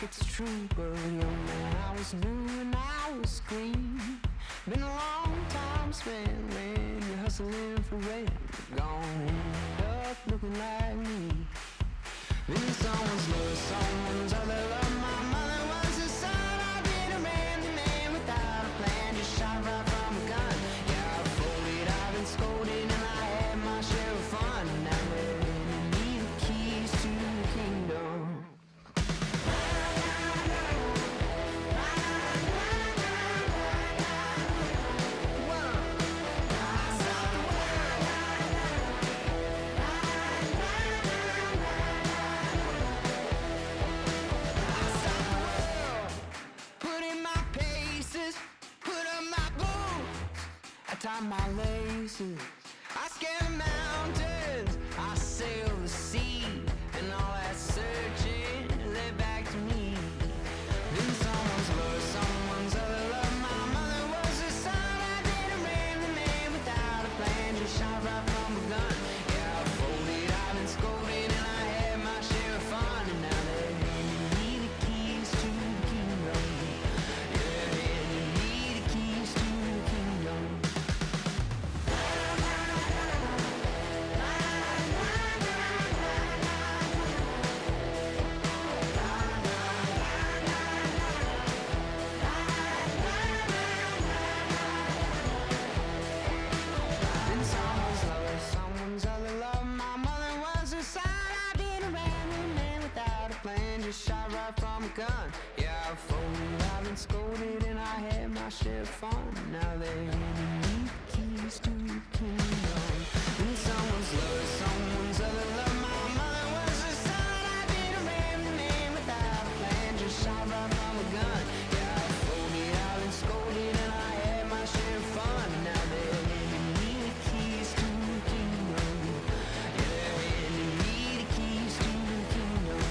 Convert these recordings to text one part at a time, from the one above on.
it's true, but young man, I was new and I was green. Been a long time spent, man, you're hustling for rent. Gonna end up looking like me. Been someone's love, someone's other love. My mother was a son, I've been a man without a plan, just shot right from a gun. Yeah, I've folded, I've been scolded, and I had my share of fun. Now let me the keys to the kingdom. Tie my laces, I scale the mountains, I sail the sea, and all that searching led back to me. Then someone's love, someone's other love. My mother was a son, I didn't ram the man without a plan, just shot right from a gun. Yeah, I folded, I've been scolded, and I had my share of fun. And now they're handing me the keys to the kingdom. Yeah, they're handing me the keys to the kingdom. Shot right from a gun. Yeah, I've folded, I've been scolded, and I had my share of fun. Now they're handing me the keys to the kingdom. And someone's love, someone's other love. My mother was a son, I didn't ram the man without a plan, just shot right from a gun. Yeah, I've folded, I've been scolded, and I had my share of fun. Now they're handing me the keys to the kingdom. Yeah, they're handing me the keys to the kingdom.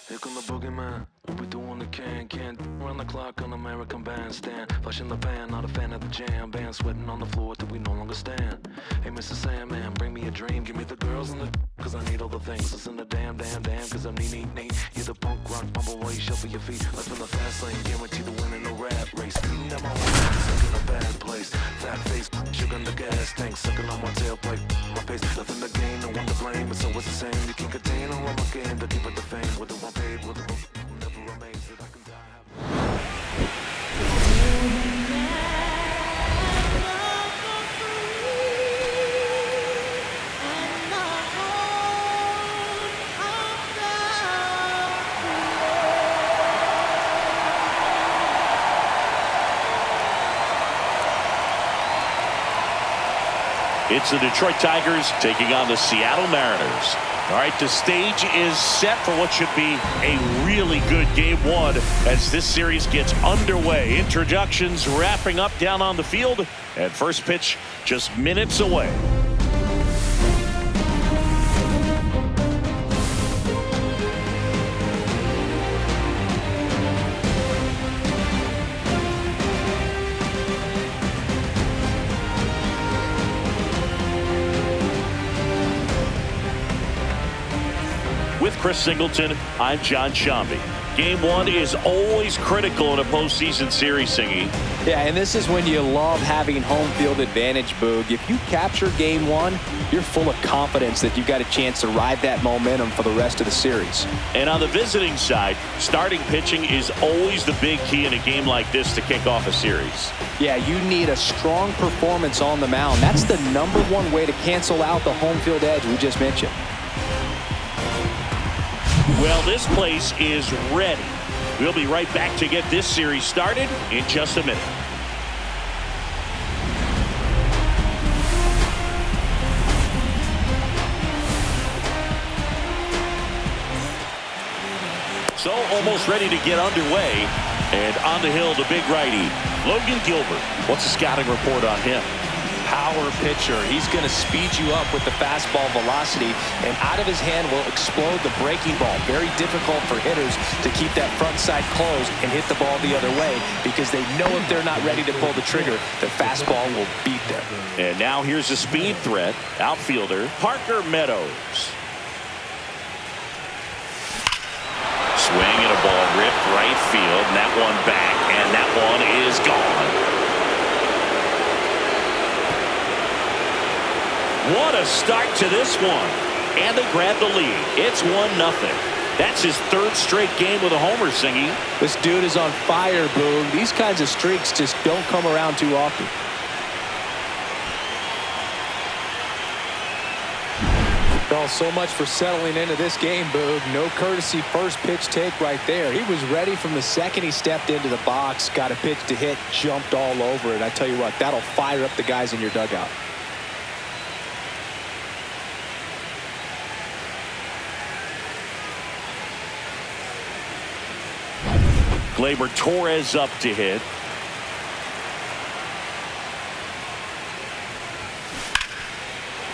Here come the boogeyman. What we do on the can't run the clock on American Bandstand. Flash in the pan, not a fan of the jam. Band sweating on the floor till we no longer stand. Hey, Mr. Sandman, bring me a dream. Give me the girls and the cause I need all the things. Listen to damn, cause I'm neat. You're the punk rock bubble while you shuffle your feet. Life in the fast lane, guarantee to win in the rat race. Speeding down my way, stuck in a bad place. Fat face, sugar in the gas tank, sucking on my tailpipe. My pace, nothing to gain, no one to blame. It's always the same. You can't contain all of my game to keep it the fame. With the one paid, with the one never amazed that I can die. It's the Detroit Tigers taking on the Seattle Mariners. All right, the stage is set for what should be a really good game one as this series gets underway. Introductions wrapping up down on the field, and first pitch just minutes away. With Chris Singleton, I'm John Shambi. Game one is always critical in a postseason series, Singy. Yeah, and this is when you love having home field advantage, Boog. If you capture game one, you're full of confidence that you've got a chance to ride that momentum for the rest of the series. And on the visiting side, starting pitching is always the big key in a game like this to kick off a series. Yeah, you need a strong performance on the mound. That's the #1 way to cancel out the home field edge we just mentioned. Well, this place is ready. We'll be right back to get this series started in just a minute. So almost ready to get underway. And on the hill, the big righty, Logan Gilbert. What's the scouting report on him? Power pitcher. He's going to speed you up with the fastball velocity, and out of his hand will explode the breaking ball. Very difficult for hitters to keep that front side closed and hit the ball the other way because they know if they're not ready to pull the trigger, the fastball will beat them. And now here's a speed threat, outfielder Parker Meadows. Swing and a ball ripped right field, and that one back, and that one is gone. What a start to this one. And they grab the lead. It's 1-0. That's his third straight game with a homer, Singy. This dude is on fire, Boog. These kinds of streaks just don't come around too often. Well, so much for settling into this game, Boog. No courtesy first pitch take right there. He was ready from the second he stepped into the box, got a pitch to hit, jumped all over it. I tell you what, that'll fire up the guys in your dugout. Gleyber Torres up to hit.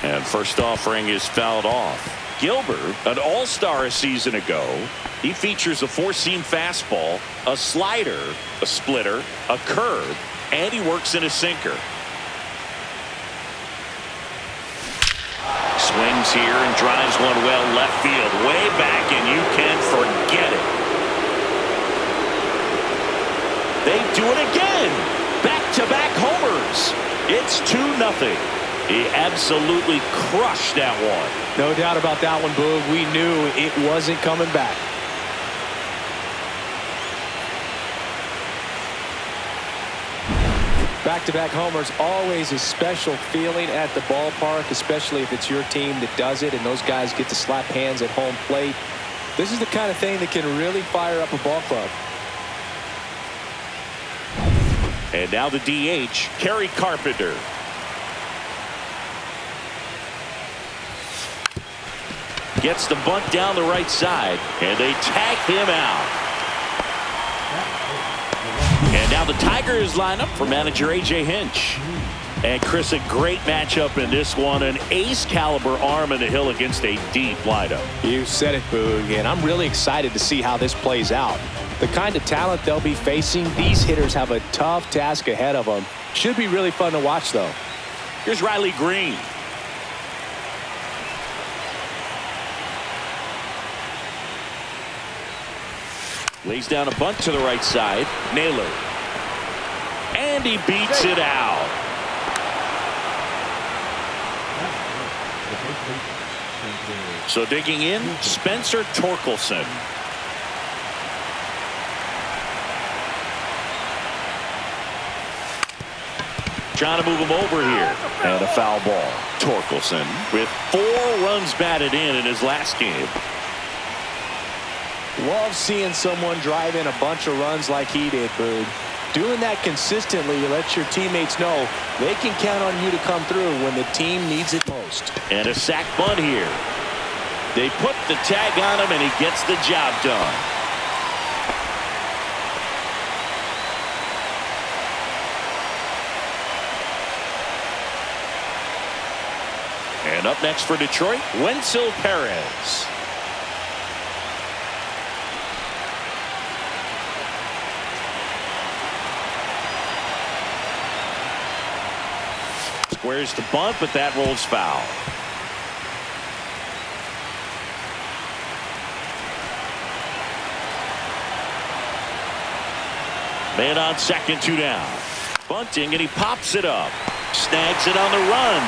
And first offering is fouled off. Gilbert, an all-star a season ago. He features a four-seam fastball, a slider, a splitter, a curve, and he works in a sinker. Swings here and drives one well left field, way back, and you can forget it. They do it again. Back-to-back homers. It's 2-0. He absolutely crushed that one. No doubt about that one, Boog. We knew it wasn't coming back. Back-to-back homers, always a special feeling at the ballpark, especially if it's your team that does it and those guys get to slap hands at home plate. This is the kind of thing that can really fire up a ball club. And now the DH, Kerry Carpenter. Gets the bunt down the right side, and they tag him out. And now the Tigers line up for manager A.J. Hinch. And Chris, a great matchup in this one. An ace-caliber arm in the hill against a deep lineup. You said it, Boog, and I'm really excited to see how this plays out. The kind of talent they'll be facing, these hitters have a tough task ahead of them. Should be really fun to watch, though. Here's Riley Green. Lays down a bunt to the right side. Naylor. And he beats it out. So digging in, Spencer Torkelson. Trying to move him over here. And a foul ball. Torkelson with 4 runs batted in his last game. Love seeing someone drive in a bunch of runs like he did, Boog. Doing that consistently lets your teammates know they can count on you to come through when the team needs it most. And a sac bunt here. They put the tag on him, and he gets the job done. And up next for Detroit, Wenzel Perez. Squares the bunt, but that rolls foul. Man on second, 2 down. Bunting, and he pops it up. Snags it on the run.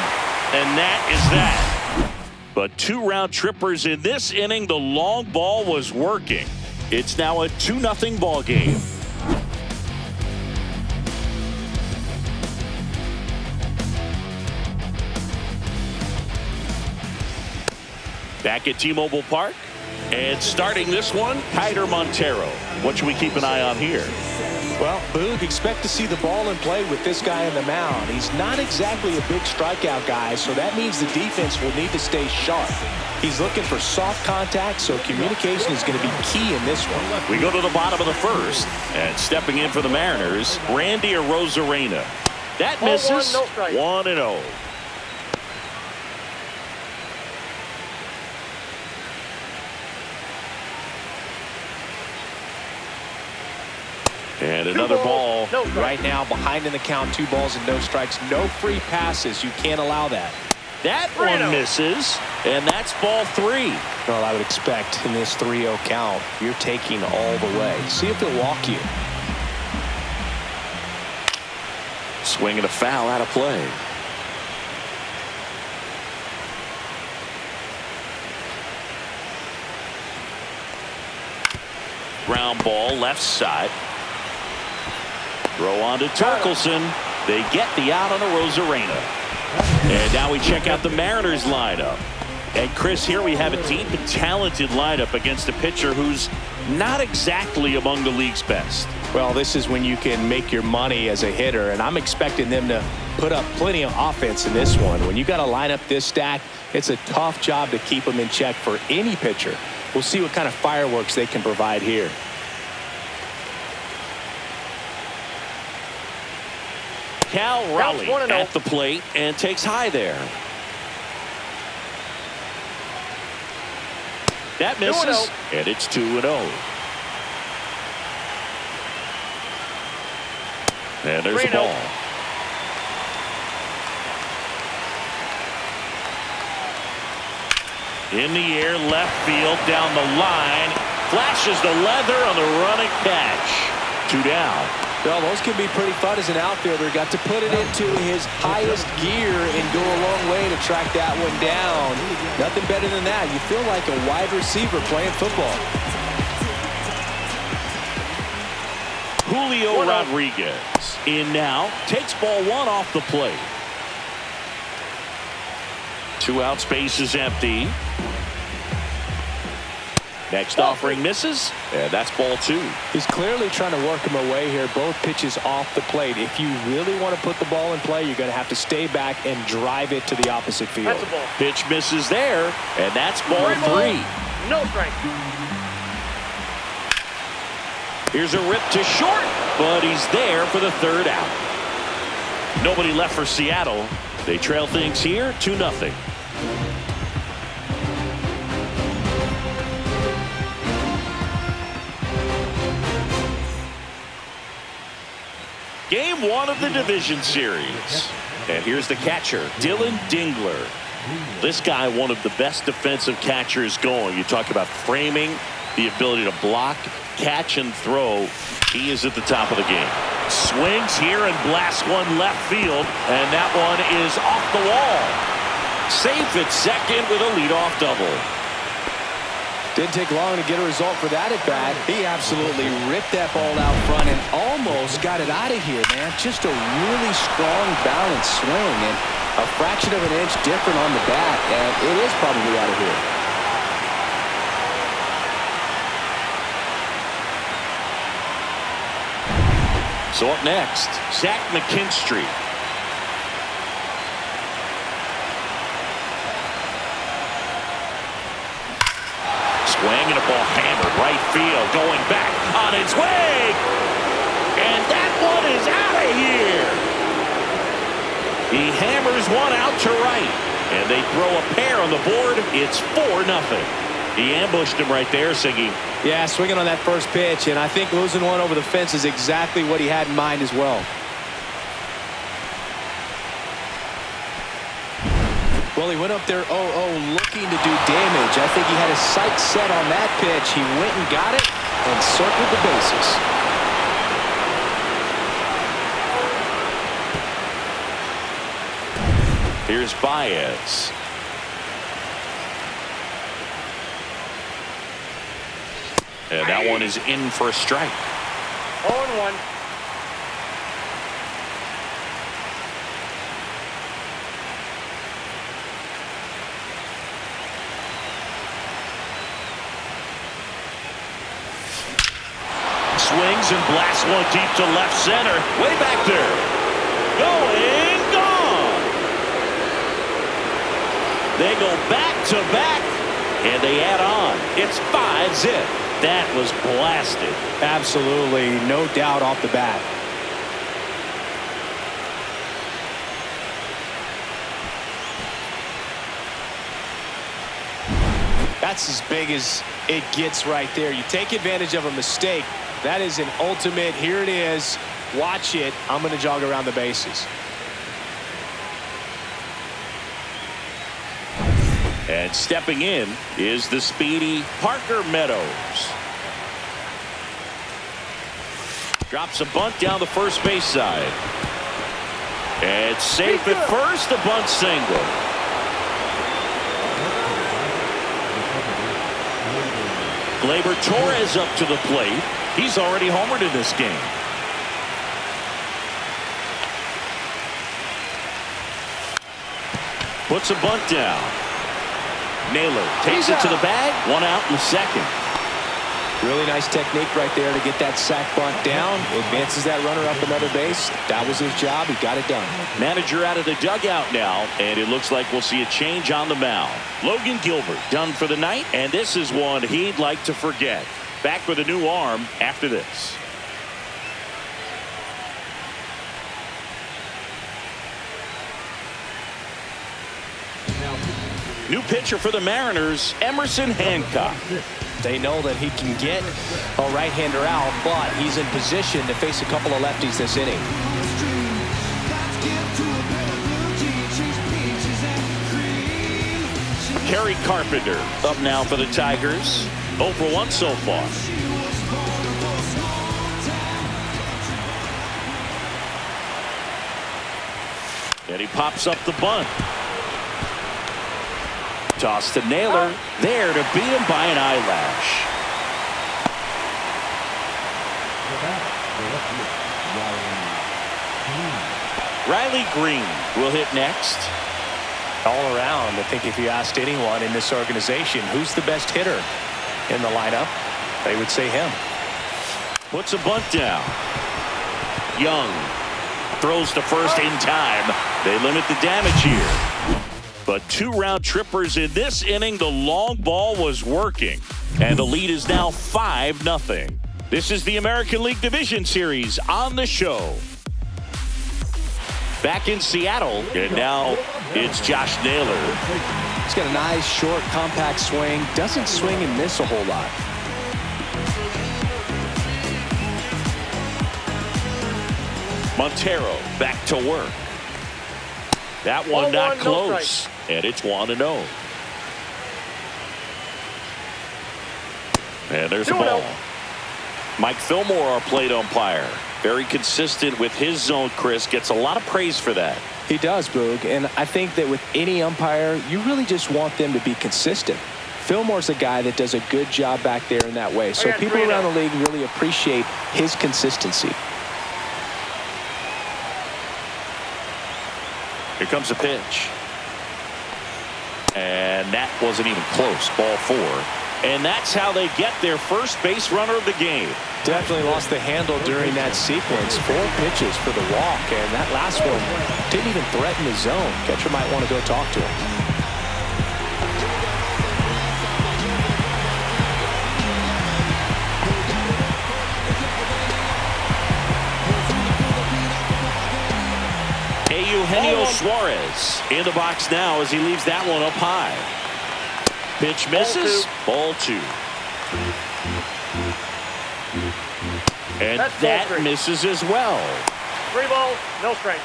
And that is that. But 2 round trippers in this inning. The long ball was working. It's now a 2-0 ball game. Back at T-Mobile Park. And starting this one, Keider Montero. What should we keep an eye on here? Well, Boog, expect to see the ball in play with this guy on the mound. He's not exactly a big strikeout guy, so that means the defense will need to stay sharp. He's looking for soft contact, so communication is going to be key in this one. We go to the bottom of the first, and stepping in for the Mariners, Randy Arozarena. That misses. 1-0. And another ball. Right now, behind in the count, 2 balls and no strikes. No free passes. You can't allow that. That one misses, and that's ball 3. Well, I would expect in this 3-0 count, you're taking all the way. See if he'll walk you. Swing and a foul out of play. Ground ball left side. Throw on to Torkelson. They get the out on Arozarena. And now we check out the Mariners lineup. And Chris, here we have a deep and talented lineup against a pitcher who's not exactly among the league's best. Well, this is when you can make your money as a hitter, and I'm expecting them to put up plenty of offense in this one. When you got a lineup this stacked, it's a tough job to keep them in check for any pitcher. We'll see what kind of fireworks they can provide here. Cal Raleigh at the plate and takes high there. That misses, and it's 2-0. And there's the ball. In the air, left field, down the line. Flashes the leather on the running catch. 2 down. Well, those can be pretty fun as an outfielder. Got to put it into his highest gear and go a long way to track that one down. Nothing better than that. You feel like a wide receiver playing football. Julio Rodriguez in now. Takes ball 1 off the plate. 2 out, space is empty. Next offering misses, and that's ball 2. He's clearly trying to work him away here. Both pitches off the plate. If you really want to put the ball in play, you're going to have to stay back and drive it to the opposite field. That's a ball. Pitch misses there, and that's ball 3. No strike. Here's a rip to short, but he's there for the 3rd out. Nobody left for Seattle. They trail things here 2-0. Game 1 of the division series. And here's the catcher, Dylan Dingler. This guy, one of the best defensive catchers going. You talk about framing, the ability to block, catch, and throw. He is at the top of the game. Swings here and blasts one left field, and that one is off the wall. Safe at second with a leadoff double. Didn't take long to get a result for that at bat. He absolutely ripped that ball out front and almost got it out of here, man. Just a really strong, balanced swing, and a fraction of an inch different on the bat, and it is probably out of here. So up next, Zach McKinstry. Swing and a ball hammered right field, going back on its way, and that one is out of here. He hammers one out to right, and they throw a pair on the board. It's 4-0. He ambushed him right there, singing. Yeah, swinging on that first pitch, and I think losing one over the fence is exactly what he had in mind as well. Well, he went up there 0-0 looking to do damage. I think he had his sights set on that pitch. He went and got it and circled the bases. Here's Baez. And that one is in for a strike. 0-1. Swings and blasts one deep to left center. Way back there. Going, gone. They go back to back, and they add on. It's 5-zip. That was blasted. Absolutely, no doubt off the bat. That's as big as it gets right there. You take advantage of a mistake. That is an ultimate, here it is, watch it, I'm going to jog around the bases. And stepping in is the speedy Parker Meadows. Drops a bunt down the first base side. And safe at first, the bunt single. Gleyber Torres up to the plate. He's already homered in this game. Puts a bunt down. Naylor takes it to the bag. One out in the second. Really nice technique right there to get that sac bunt down. Advances that runner up another base. That was his job. He got it done. Manager out of the dugout now, and it looks like we'll see a change on the mound. Logan Gilbert done for the night, and this is one he'd like to forget. Back with a new arm after this. New pitcher for the Mariners, Emerson Hancock. They know that he can get a right-hander out, but he's in position to face a couple of lefties this inning. Kerry Carpenter up now for the Tigers. 0 for 1 so far. And he pops up the bunt. Toss to Naylor. There to beat him by an eyelash. Riley Green will hit next. All around, I think if you asked anyone in this organization who's the best hitter in the lineup, they would say him. Puts a bunt down. Young throws to first in time. They limit the damage here. But 2 round trippers in this inning. The long ball was working. And the lead is now 5-0. This is the American League Division Series on the show. Back in Seattle, and now it's Josh Naylor. He's got a nice, short, compact swing. Doesn't swing and miss a whole lot. Montero back to work. That one not close, and it's 1-0. And there's a ball. Mike Fillmore, our plate umpire. Very consistent with his zone, Chris. Gets a lot of praise for that. He does, Boog. And I think that with any umpire, you really just want them to be consistent. Fillmore's a guy that does a good job back there in that way. So people around the league really appreciate his consistency. Here comes a pitch. And that wasn't even close. Ball 4. And that's how they get their first base runner of the game. Definitely lost the handle during that sequence. 4 pitches for the walk, and that last one didn't even threaten the zone. Catcher might want to go talk to him. Eugenio Suarez in the box now as he leaves that one up high. Pitch misses. Ball 2. And that misses as well. 3 balls, no strike.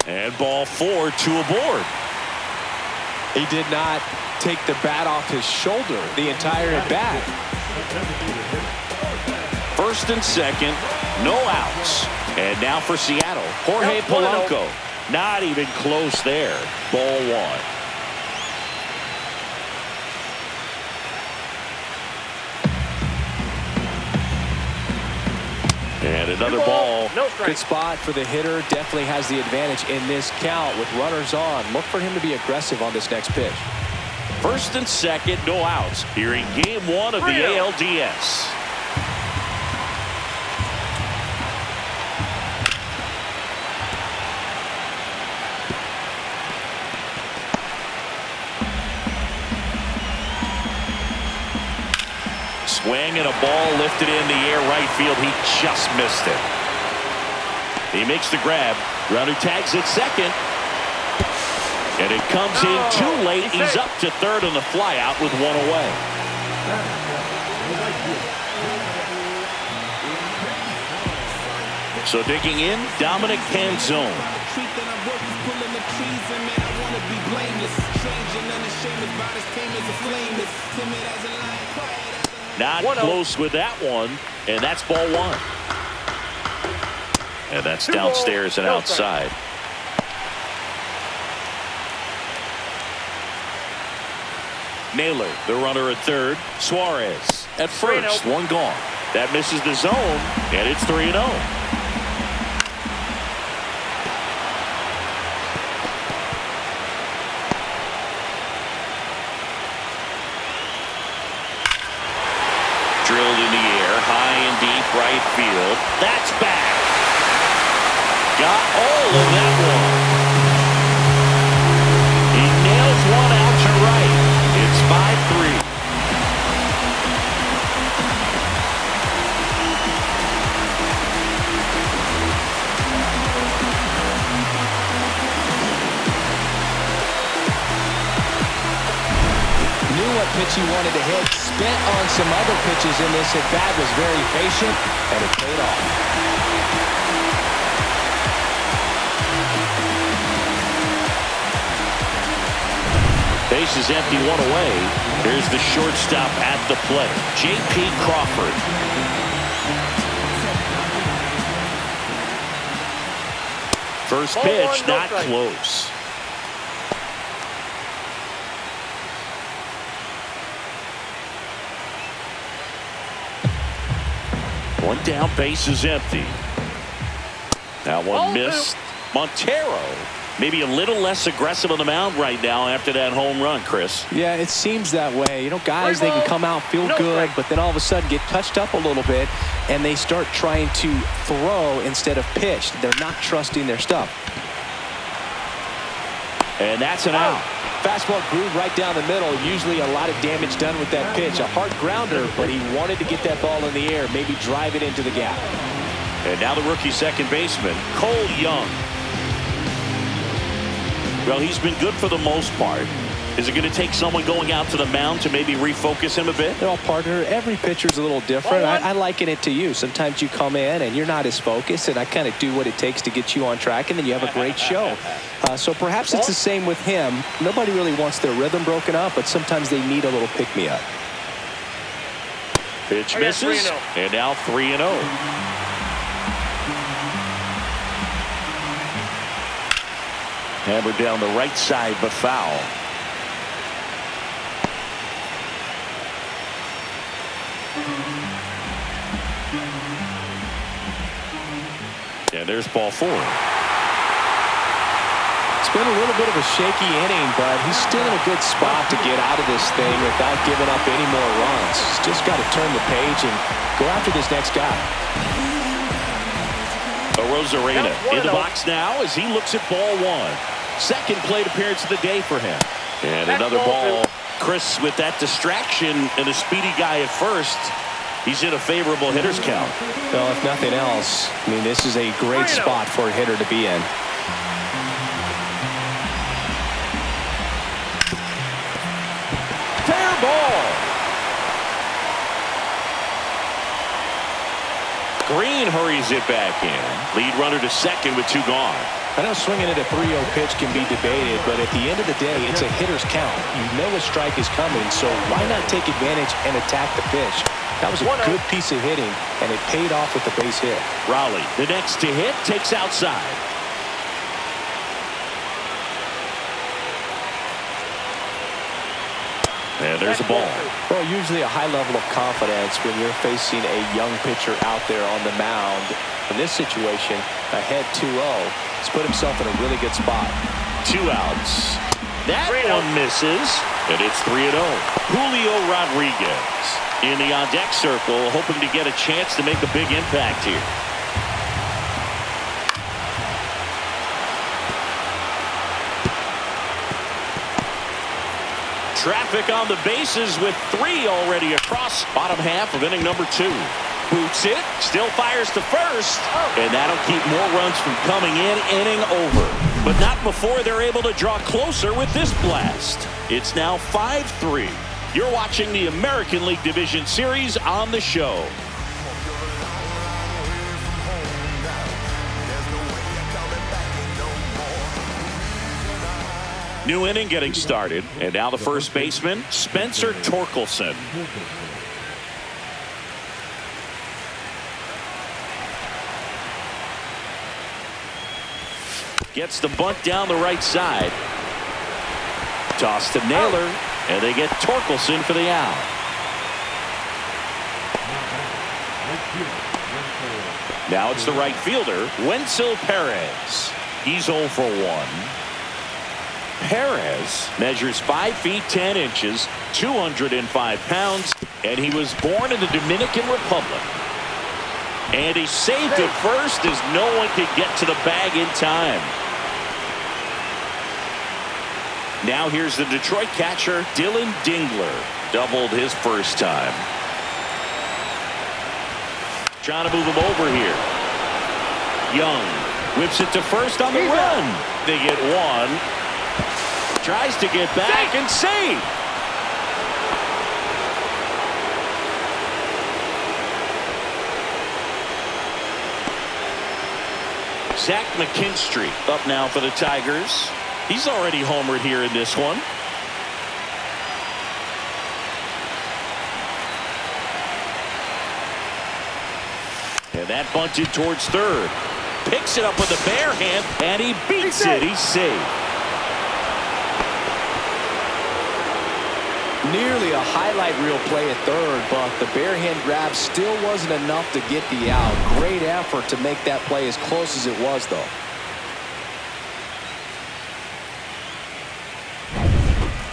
And ball 4, 2 aboard. He did not take the bat off his shoulder the entire at bat. First and second, no outs. And now for Seattle, Jorge Polanco. Not even close there. Ball 1. And another ball. No strike. Good spot for the hitter. Definitely has the advantage in this count with runners on. Look for him to be aggressive on this next pitch. First and second, no outs. Here in game 1 of the ALDS. Swing and a ball lifted in the air right field. He just missed it. He makes the grab. Runner tags at second. And it comes in too late. He's up to third on the fly out with 1 away. So digging in, Dominic Canzone. Not close with that one, and that's ball 1. And that's downstairs and outside. Naylor, the runner at third. Suarez at first, 1 gone. That misses the zone, and it's 3-0. Drilled in the air, high and deep right field. That's back. Got all of that one. He nails one out to right. It's 5-3. Knew what pitch he wanted to hit. Spent on some other pitches in this at bat. Was very patient, and it paid off. Base is empty, 1 away. Here's the shortstop at the plate, J.P. Crawford. First pitch, not close. One down, base is empty. That one missed. Montero, maybe a little less aggressive on the mound right now after that home run, Chris. Yeah, it seems that way. You know, guys, they can come out, feel good, but then all of a sudden get touched up a little bit, and they start trying to throw instead of pitch. They're not trusting their stuff. And that's an out. Fastball grooved right down the middle. Usually a lot of damage done with that pitch. A hard grounder, but he wanted to get that ball in the air, maybe drive it into the gap. And now the rookie second baseman, Cole Young. Well, he's been good for the most part. Is it going to take someone going out to the mound to maybe refocus him a bit? Well, partner, every pitcher's a little different. I liken it to you. Sometimes you come in and you're not as focused, and I kind of do what it takes to get you on track, and then you have a great show. So perhaps it's the same with him. Nobody really wants their rhythm broken up, but sometimes they need a little pick-me-up. Pitch misses, and now 3-0. Hammered down the right side, but foul. And there's ball 4. It's been a little bit of a shaky inning, but he's still in a good spot to get out of this thing without giving up any more runs. He's just got to turn the page and go after this next guy. Rosarena in the box now as he looks at ball 1. Second plate appearance of the day for him. And another ball. Chris, with that distraction and a speedy guy at first, he's in a favorable hitter's count. Well, if nothing else, I mean, this is a great spot for a hitter to be in. Fair ball. Green hurries it back in. Lead runner to second with 2 gone. I know swinging at a 3-0 pitch can be debated, but at the end of the day, it's a hitter's count. You know a strike is coming, so why not take advantage and attack the pitch? That was a good piece of hitting, and it paid off with the base hit. Raleigh, the next to hit, takes outside. And there's a ball. Well, usually a high level of confidence when you're facing a young pitcher out there on the mound. In this situation, ahead 2-0, he's put himself in a really good spot. 2 outs. That one misses, and it's 3-0. Julio Rodriguez in the on-deck circle, hoping to get a chance to make a big impact here. Traffic on the bases with 3 already across bottom half of inning number 2. Boots it, still fires to first, and that'll keep more runs from coming in, inning over. But not before they're able to draw closer with this blast. It's now 5-3. You're watching the American League Division Series on the show. New inning getting started, and now the first baseman, Spencer Torkelson. Gets the bunt down the right side. Toss to Naylor, and they get Torkelson for the out. Now it's the right fielder, Wenzel Perez. He's 0 for 1. Perez measures 5 feet 10 inches, 205 pounds, and he was born in the Dominican Republic. And he saved it first as no one could get to the bag in time. Now here's the Detroit catcher, Dylan Dingler. Doubled his first time. Trying to move him over here. Young whips it to first on the run. They get 1. Tries to get back and save. Zach McKinstry up now for the Tigers. He's already homered here in this one. And that bunted towards third. Picks it up with a bare hand, and he beats it. He's safe. Nearly a highlight reel play at third, but the bare hand grab still wasn't enough to get the out. Great effort to make that play as close as it was, though.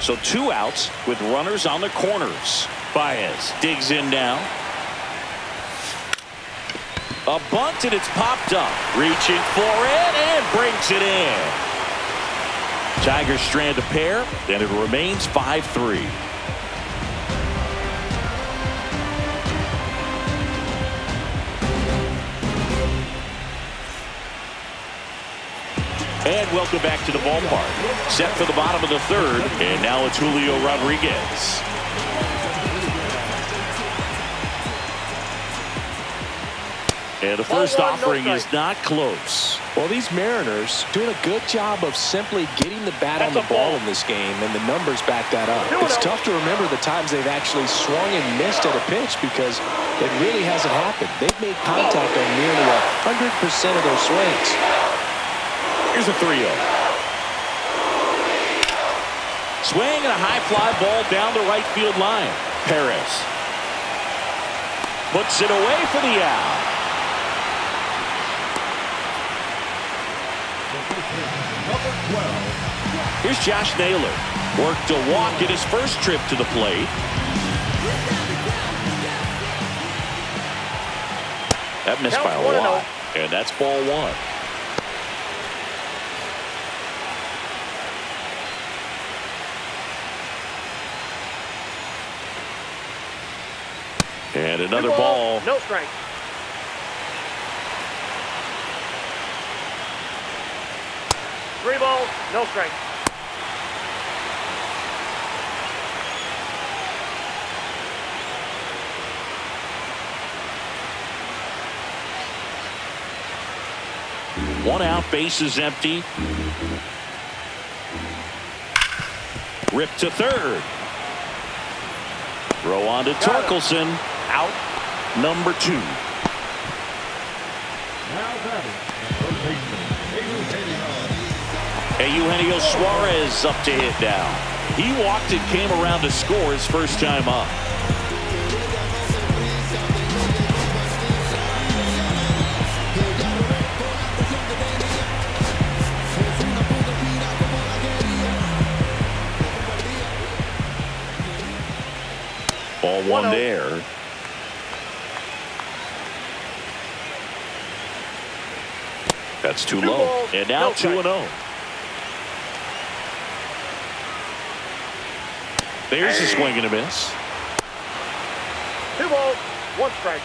So 2 outs with runners on the corners. Baez digs in now. A bunt, and it's popped up. Reaching for it and brings it in. Tigers strand a pair, and it remains 5-3. And welcome back to the ballpark. Set for the bottom of the third, and now it's Julio Rodriguez. And the first offering is not close. Well, these Mariners doing a good job of simply getting the bat on the ball in this game, and the numbers back that up. It's tough to remember the times they've actually swung and missed at a pitch because it really hasn't happened. They've made contact on nearly 100% of their swings. Here's a 3-0. Swing and a high fly ball down the right field line. Perez puts it away for the out. Here's Josh Naylor. Worked a walk at his first trip to the plate. That missed by a lot. And that's ball one. And another ball. No strike. Three balls, no strike. One out, base is empty. Ripped to third. Throw on to Torkelson. Out number 2. Eugenio Suarez up to hit now. He walked and came around to score his first time up. Ball one there. That's too low. And now 2-0. There's a swing and a miss. 2 balls, 1 strike.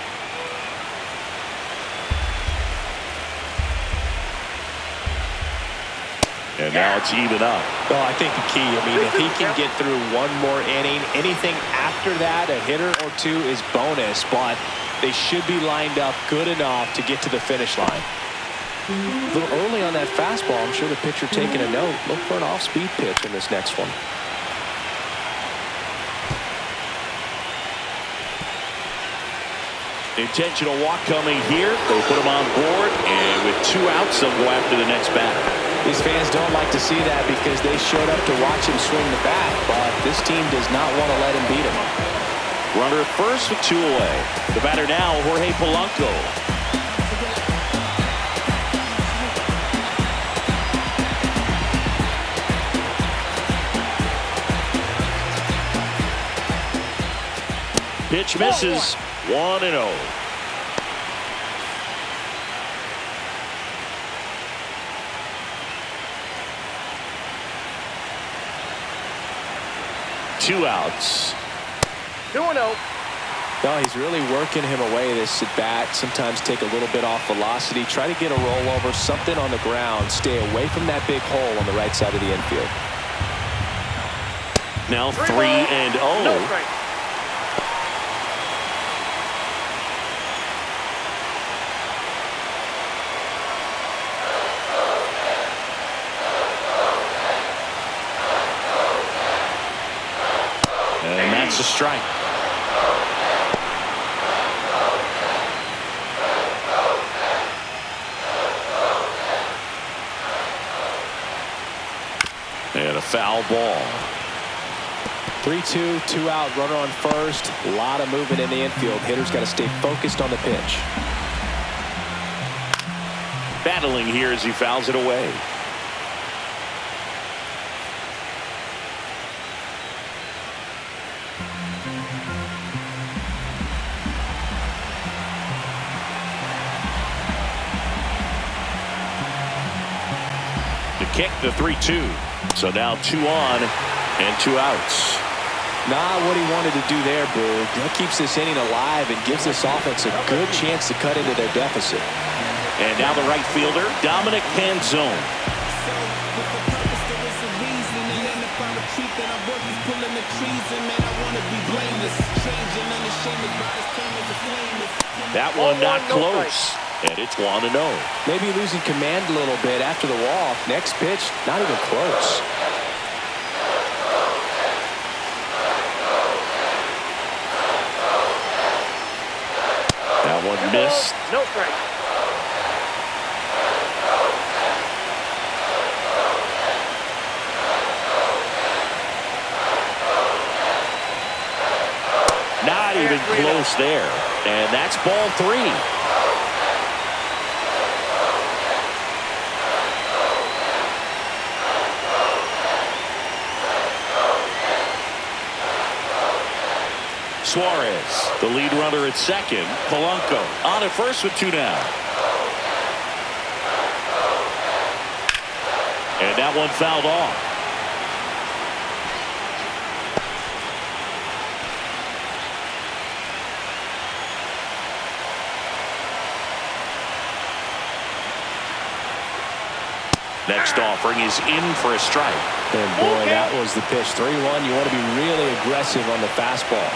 And now it's even up. Well, I think the key, if he can get through one more inning, anything after that, a hitter or two is bonus, but they should be lined up good enough to get to the finish line. A little early on that fastball. I'm sure the pitcher taking a note. Look for an off-speed pitch in this next one. Intentional walk coming here. They put him on board, and with 2 outs, they'll go after the next batter. These fans don't like to see that because they showed up to watch him swing the bat, but this team does not want to let him beat him. Runner at first with 2 away. The batter now, Jorge Polanco. Pitch misses. 1-0. Two outs. 2-0. No, he's really working him away this at bat. Sometimes take a little bit off velocity. Try to get a rollover, something on the ground. Stay away from that big hole on the right side of the infield. Now 3-0. No strike. And that's a strike. And a foul ball. 3-2, 2 out, runner on first. A lot of movement in the infield. Hitter's got to stay focused on the pitch. Battling here as he fouls it away. The kick, the 3-2. So now 2 on and 2 outs. Not what he wanted to do there, Boo. That keeps this inning alive and gives this offense a good chance to cut into their deficit. And now the right fielder, Dominic Canzone. That one not close. And it's 1-0. Maybe losing command a little bit after the walk. Next pitch, not even close. That one missed. No strike. Not even close there. And that's ball 3. Suarez, the lead runner at second. Polanco on at first with 2 down. And that one fouled off. Next offering is in for a strike. And boy, that was the pitch. 3-1. You want to be really aggressive on the fastball.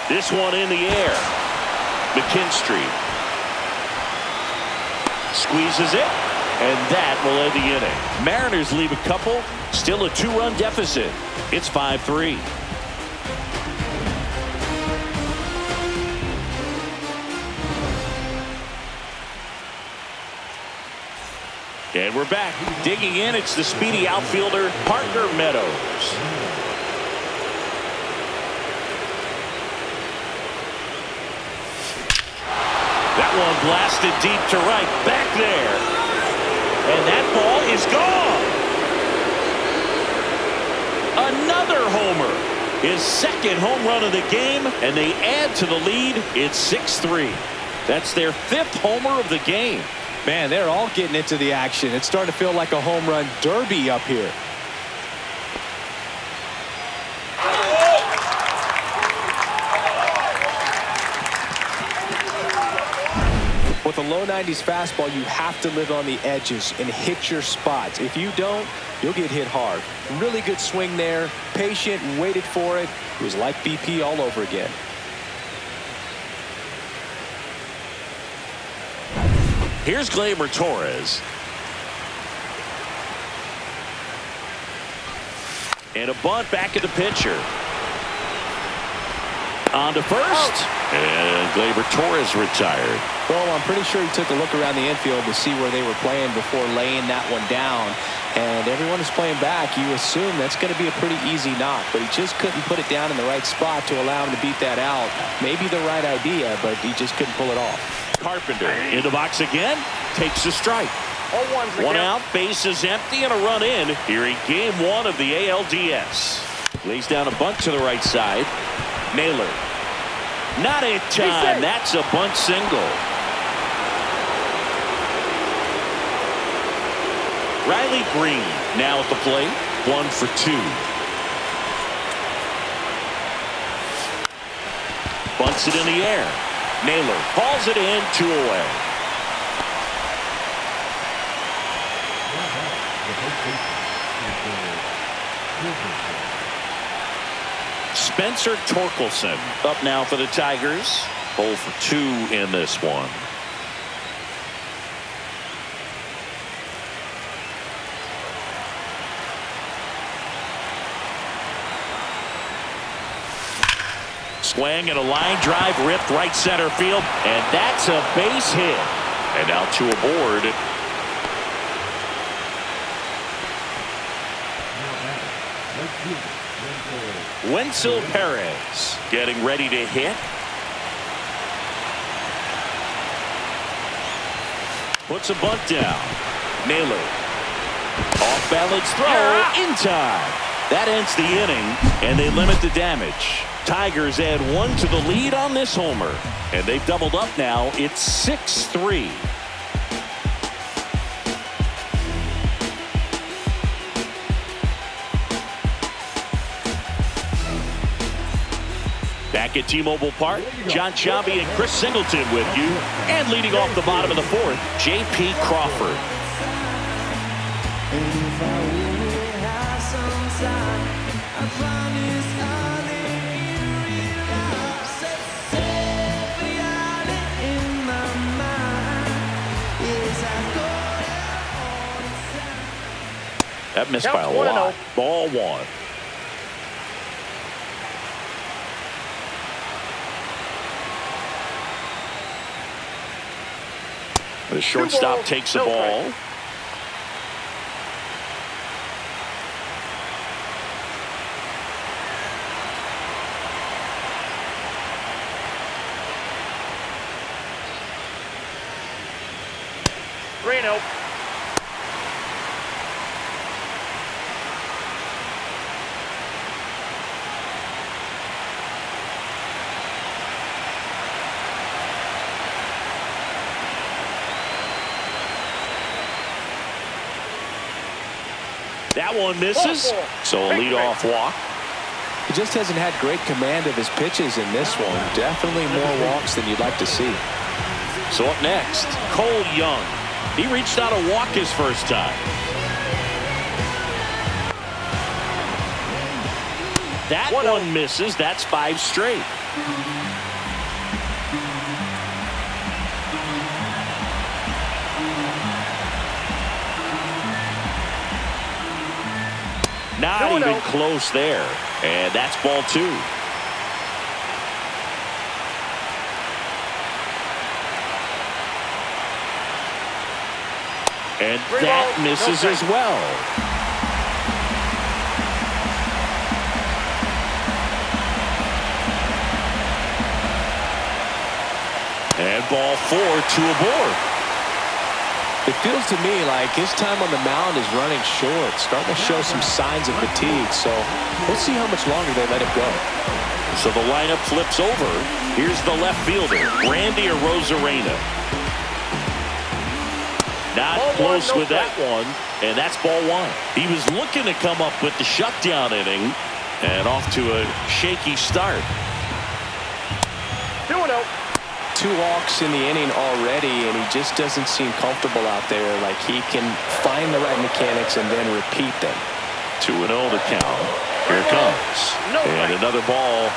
This one in the air. McKinstry squeezes it, and that will end the inning. Mariners leave a couple, still a 2-run deficit. It's 5-3. And we're back. Digging in, it's the speedy outfielder, Parker Meadows. That one blasted deep to right. Back there. And that ball is gone. Another homer. His second home run of the game, and they add to the lead. It's 6-3. That's their 5th homer of the game. Man, they're all getting into the action. It's starting to feel like a home run derby up here. With a low 90s fastball, you have to live on the edges and hit your spots. If you don't, you'll get hit hard. Really good swing there. Patient, waited for it. It was like BP all over again. Here's Keider Torres. And a bunt back at the pitcher. On to first. And Keider Torres retired. Well, I'm pretty sure he took a look around the infield to see where they were playing before laying that one down. And everyone is playing back. You assume that's going to be a pretty easy knock. But he just couldn't put it down in the right spot to allow him to beat that out. Maybe the right idea, but he just couldn't pull it off. Carpenter in the box again, takes a strike. 1 out, base is empty, and a run in here in game 1 of the ALDS. Lays down a bunt to the right side. Naylor. Not in time. That's a bunt single. Riley Green now at the plate. 1 for 2. Bunts it in the air. Naylor hauls it in, 2 away. Spencer Torkelson up now for the Tigers. 0 for 2 in this one. Swing and a line drive ripped right center field, and that's a base hit. And now 2 aboard. Wenzel Perez getting ready to hit. Puts a bunt down. Naylor. Off balance throw in time. That ends the inning, and they limit the damage. Tigers add 1 to the lead on this homer, and they've doubled up now. It's 6-3. Back at T-Mobile Park, John Chambi and Chris Singleton with you. And leading off the bottom of the fourth, J.P. Crawford. And if I really have some time, I promise I'll realize that reality in my mind is as good all the time. That missed by a lot. Ball one. The shortstop takes the ball. Reno. That one misses. So a leadoff walk. He just hasn't had great command of his pitches in this one. Definitely more walks than you'd like to see. So up next, Cole Young. He reached out a walk his first time. That one misses. That's 5 straight. Not even close there. And that's ball 2. And that misses as well. And ball 4, 2 aboard. It feels to me like his time on the mound is running short, starting to show some signs of fatigue. So we'll see how much longer they let him go. So the lineup flips over. Here's the left fielder, Randy Arozarena. Not close with that one, and that's ball 1. He was looking to come up with the shutdown inning, and off to a shaky start. 2-0. 2 walks in the inning already, and he just doesn't seem comfortable out there. Like he can find the right mechanics and then repeat them. 2-0 the count. Here it comes. And another ball.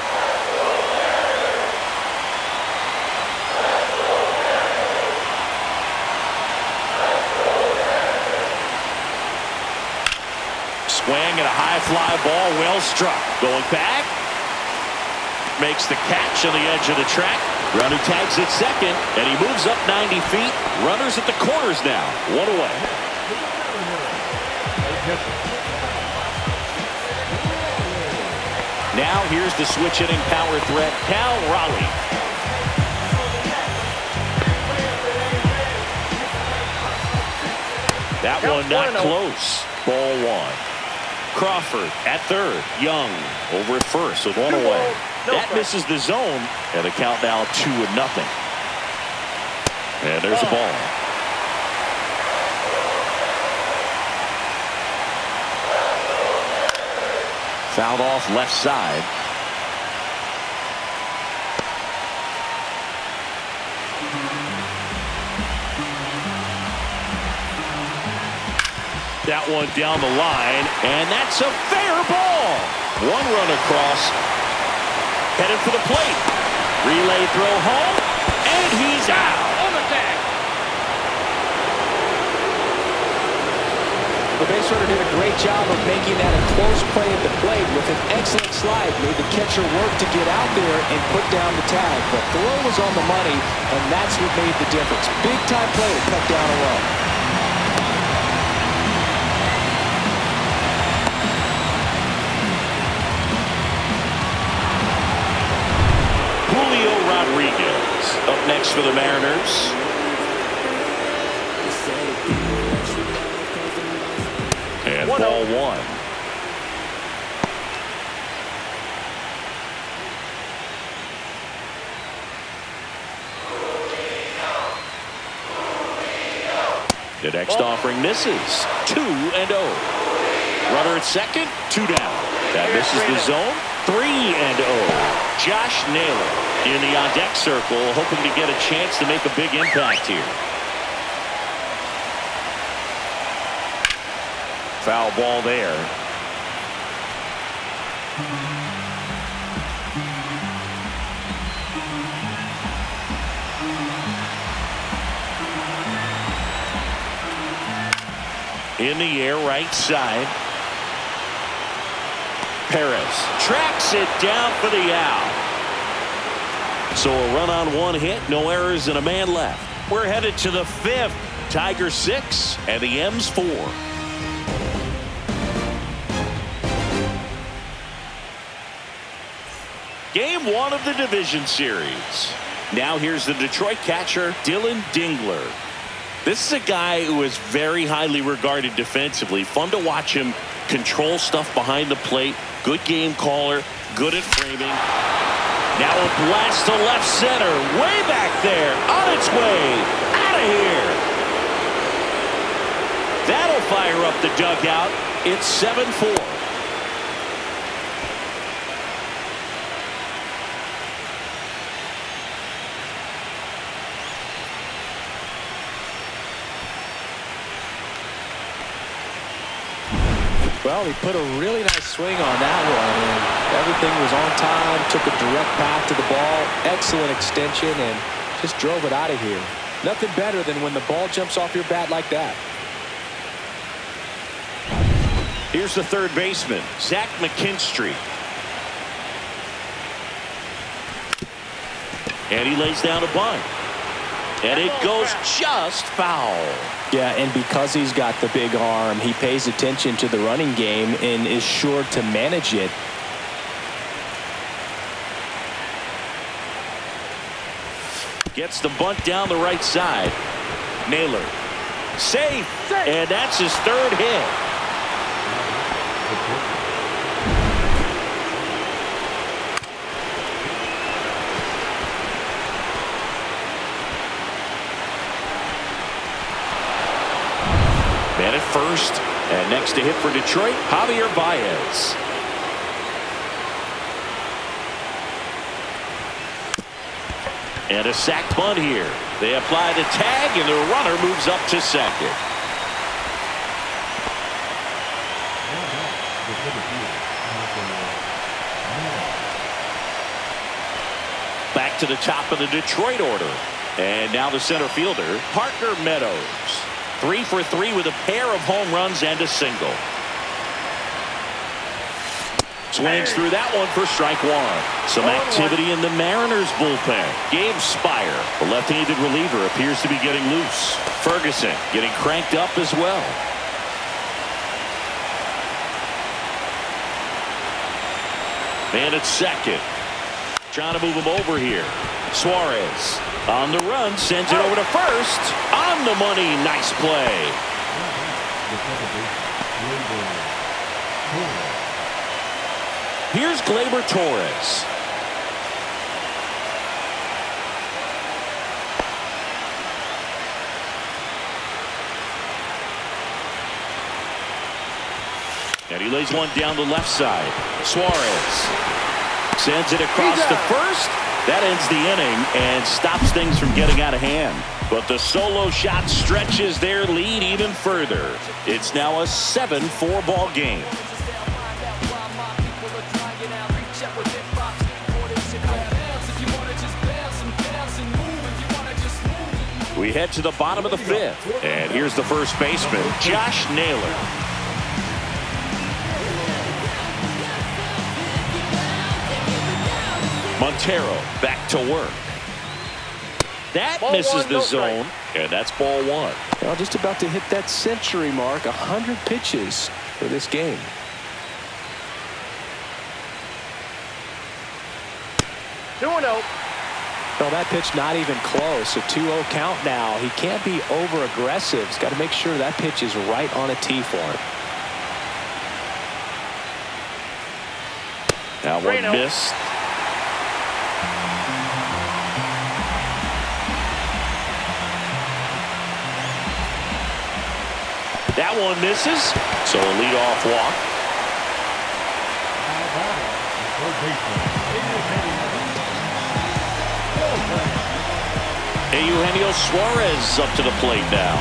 Swing and a high fly ball, well struck. Going back. Makes the catch on the edge of the track. Runner tags at second, and he moves up 90 feet. Runners at the corners now. 1 away. Now here's the switch hitting power threat, Cal Raleigh. That one not close. Ball 1. Crawford at third. Young over at first with 1 away. That misses the zone, and the count now 2-0. And there's a ball. Fouled off left side. That one down the line, and that's a fair ball. 1 run across, headed for the plate. Relay throw home, and he's out. On the tag. The base runner did a great job of making that a close play at the plate with an excellent slide. Made the catcher work to get out there and put down the tag. The throw was on the money, and that's what made the difference. Big time play to cut down a run. Rodriguez up next for the Mariners. And ball 1. The next offering misses. 2-0. Runner at second, 2 down. That misses the zone. 3-0. Josh Naylor in the on-deck circle, hoping to get a chance to make a big impact here. Foul ball there. In the air, right side. Perez tracks it down for the out. So a run on one hit, no errors, and a man left. We're headed to the fifth. Tigers 6 and the M's 4. Game 1 of the division series. Now here's the Detroit catcher, Dylan Dingler. This is a guy who is very highly regarded defensively. Fun to watch him control stuff behind the plate. Good game caller, good at framing. Now a blast to left center, way back there, on its way, out of here. That'll fire up the dugout. It's 7-4. Well, he put a really nice swing on that one, and everything was on time, took a direct path to the ball, excellent extension, and just drove it out of here. Nothing better than when the ball jumps off your bat like that. Here's the third baseman, Zach McKinstry. And he lays down a bunt. And it goes just foul. Yeah, and because he's got the big arm, he pays attention to the running game and is sure to manage it. Gets the bunt down the right side. Naylor. Safe. And that's his third hit. Man at first, and next to hit for Detroit, Javier Baez. And a sack bunt here. They apply the tag, and the runner moves up to second. Back to the top of the Detroit order. And now the center fielder, Parker Meadows. 3 for 3 with a pair of home runs and a single. Swings through that one for strike one. Some activity in the Mariners bullpen. Gabe Spire, the left-handed reliever, appears to be getting loose. Ferguson getting cranked up as well. Man at second. Trying to move him over here. Suarez on the run, sends it over to first. On the money, nice play. Here's Gleyber Torres. And he lays one down the left side. Suarez sends it across to first. That ends the inning and stops things from getting out of hand. But the solo shot stretches their lead even further. It's now a 7-4 ball game. We head to the bottom of the fifth. And here's the first baseman, Josh Naylor. Montero back to work. That ball misses one, the zone, and that's ball one. Well, just about to hit that century mark, 100 pitches for this game. Two-0. Well, that pitch not even close. A 2-0 count now. He can't be over-aggressive. He's got to make sure that pitch is right on a tee for him. Now one missed. That one misses, so a leadoff walk. Eugenio Suarez up to the plate now.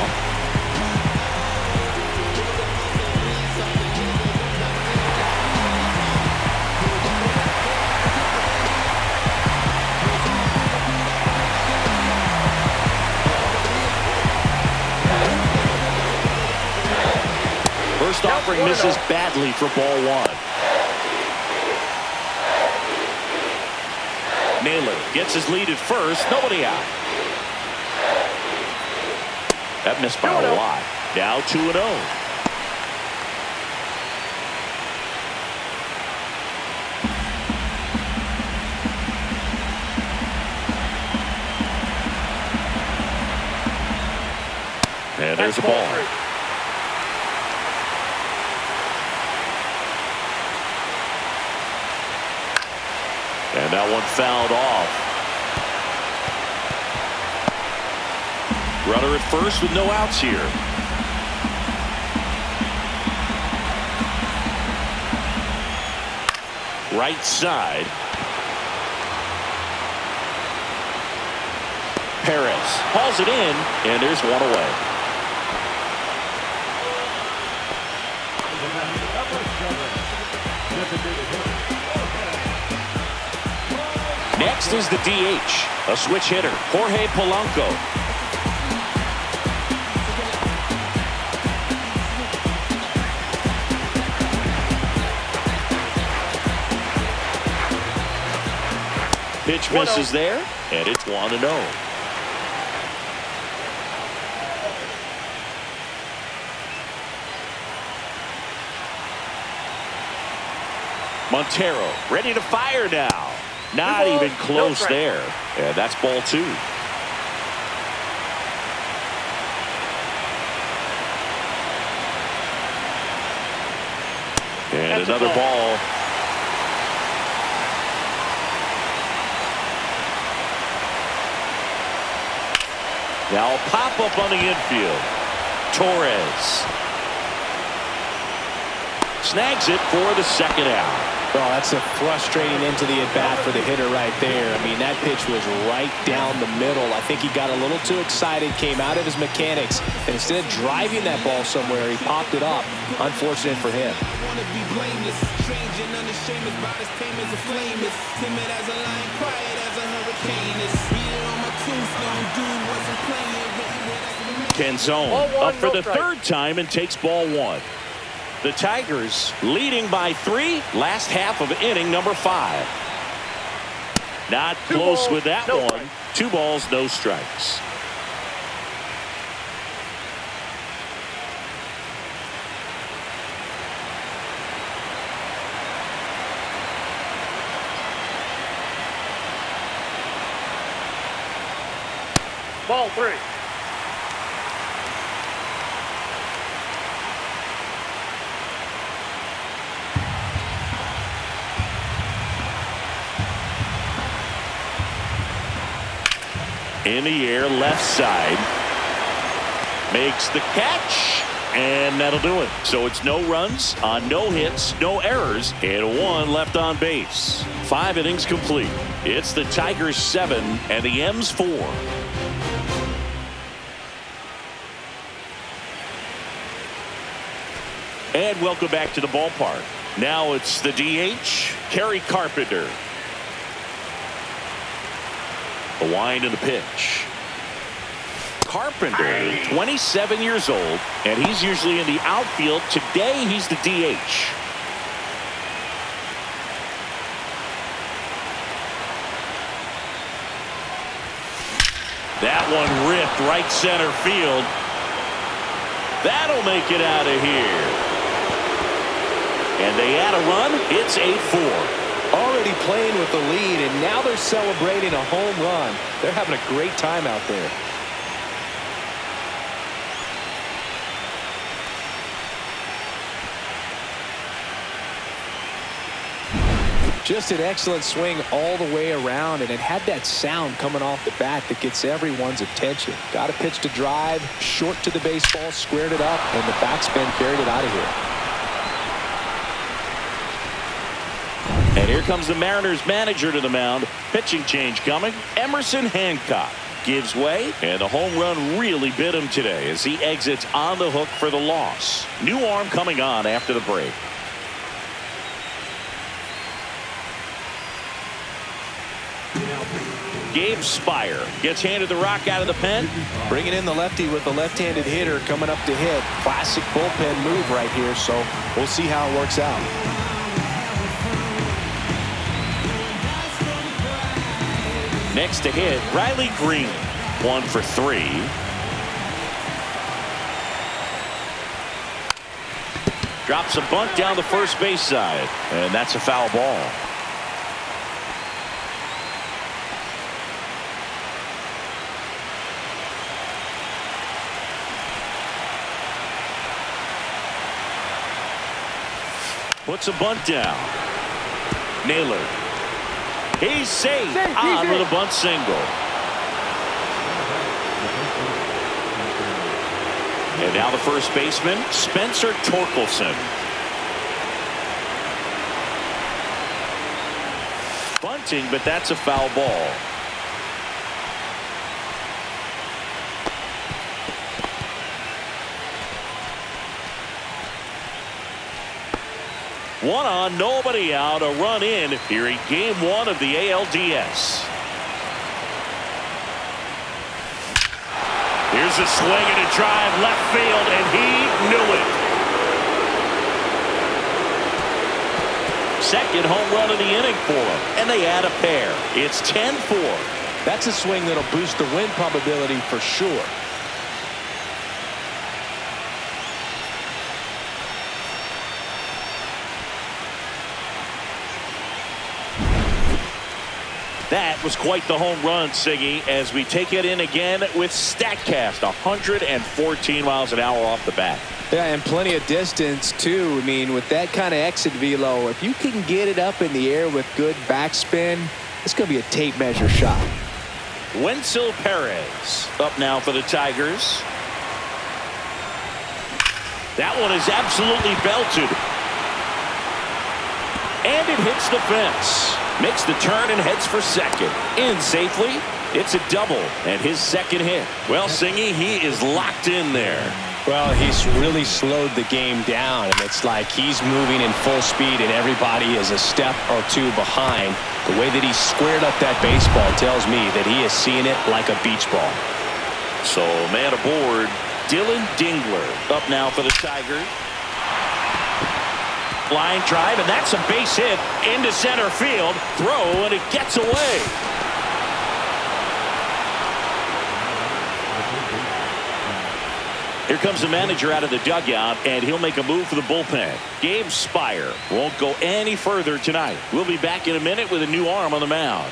First offering misses badly for ball one. Naylor gets his lead at first. Nobody out. That missed by a lot. Now 2-0. And there's a ball. And that one fouled off. Runner at first with no outs here. Right side. Perez hauls it in, and there's one away. Next is the DH, a switch hitter, Jorge Polanco. Pitch misses there, and it's 1-0. Montero ready to fire now. Not even close there. And that's ball two. And another ball. Now a pop-up on the infield. Torres snags it for the second out. Well, that's a frustrating end to the at-bat for the hitter right there. I mean, that pitch was right down the middle. I think he got a little too excited, came out of his mechanics, and instead of driving that ball somewhere, he popped it up. Unfortunate for him. Canzone up for the third time and takes ball one. The Tigers leading by 3, last half of inning number 5. Not close with that one. 2 balls, no strikes. Ball 3. In the air, left side. Makes the catch, and that'll do it. So it's no runs on no hits, no errors, and 1 left on base. 5 innings complete. It's the Tigers 7 and the M's 4. And welcome back to the ballpark. Now it's the DH, Kerry Carpenter. The wind and the pitch. Carpenter, 27 years old, and he's usually in the outfield. Today, he's the DH. That one ripped right center field. That'll make it out of here. And they add a run. It's 8-4. Already playing with the lead, and now they're celebrating a home run. They're having a great time out there. Just an excellent swing all the way around, and it had that sound coming off the bat that gets everyone's attention. Got a pitch to drive, short to the baseball, squared it up, and the backspin carried it out of here. And here comes the Mariners manager to the mound. Pitching change coming. Emerson Hancock gives way, and the home run really bit him today as he exits on the hook for the loss. New arm coming on after the break. Gabe Spire gets handed the rock out of the pen. Bringing in the lefty with the left-handed hitter coming up to hit. Classic bullpen move right here, so we'll see how it works out. Next to hit, Riley Green. 1 for 3. Drops a bunt down the first base side, and that's a foul ball. Puts a bunt down. Naylor. He's safe. On with a bunt single. And now the first baseman, Spencer Torkelson. Bunting, but that's a foul ball. One on, nobody out, a run in here in game 1 of the ALDS. Here's a swing and a drive left field, and he knew it. Second home run of the inning for him, and they add a pair. It's 10-4. That's a swing that'll boost the win probability for sure. That was quite the home run, Siggy, as we take it in again with StatCast. 114 miles an hour off the bat. Yeah, and plenty of distance, too. I mean, with that kind of exit velo, if you can get it up in the air with good backspin, it's going to be a tape measure shot. Wenzel Perez up now for the Tigers. That one is absolutely belted. And it hits the fence. Makes the turn and heads for second. In safely. It's a double and his second hit. Well, Singy, he is locked in there. Well, he's really slowed the game down, and it's like he's moving in full speed and everybody is a step or two behind. The way that he squared up that baseball tells me that he is seeing it like a beach ball. So, man aboard, Dylan Dingler up now for the Tigers. Line drive, and that's a base hit into center field. Throw, and it gets away. Here comes the manager out of the dugout, and he'll make a move for the bullpen. Gabe Spire won't go any further tonight. We'll be back in a minute with a new arm on the mound.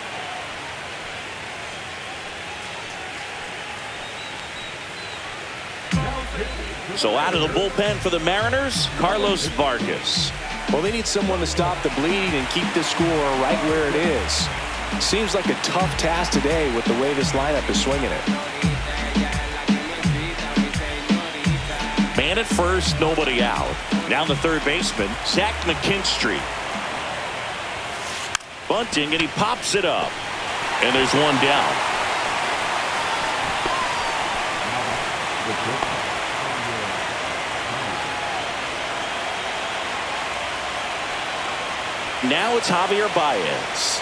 So out of the bullpen for the Mariners, Carlos Vargas. Well, they need someone to stop the bleeding and keep the score right where it is. Seems like a tough task today with the way this lineup is swinging it. Man at first, nobody out. Now the third baseman, Zach McKinstry. Bunting, and he pops it up. And there's one down. Now it's Javier Baez.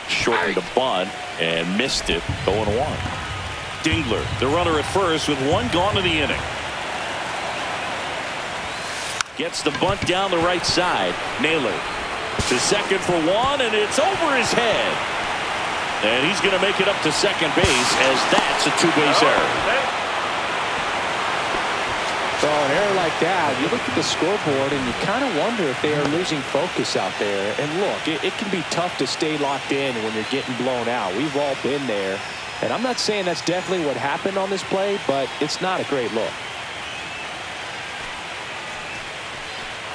Shortened a bunt and missed it. 0-1. Dingler, the runner at first with one gone in the inning. Gets the bunt down the right side. Naylor to second for one, and it's over his head. And he's going to make it up to second base as that's a two-base error. So an error like that, you look at the scoreboard and you kind of wonder if they are losing focus out there. And look, it can be tough to stay locked in when you're getting blown out. We've all been there. And I'm not saying that's definitely what happened on this play, but it's not a great look.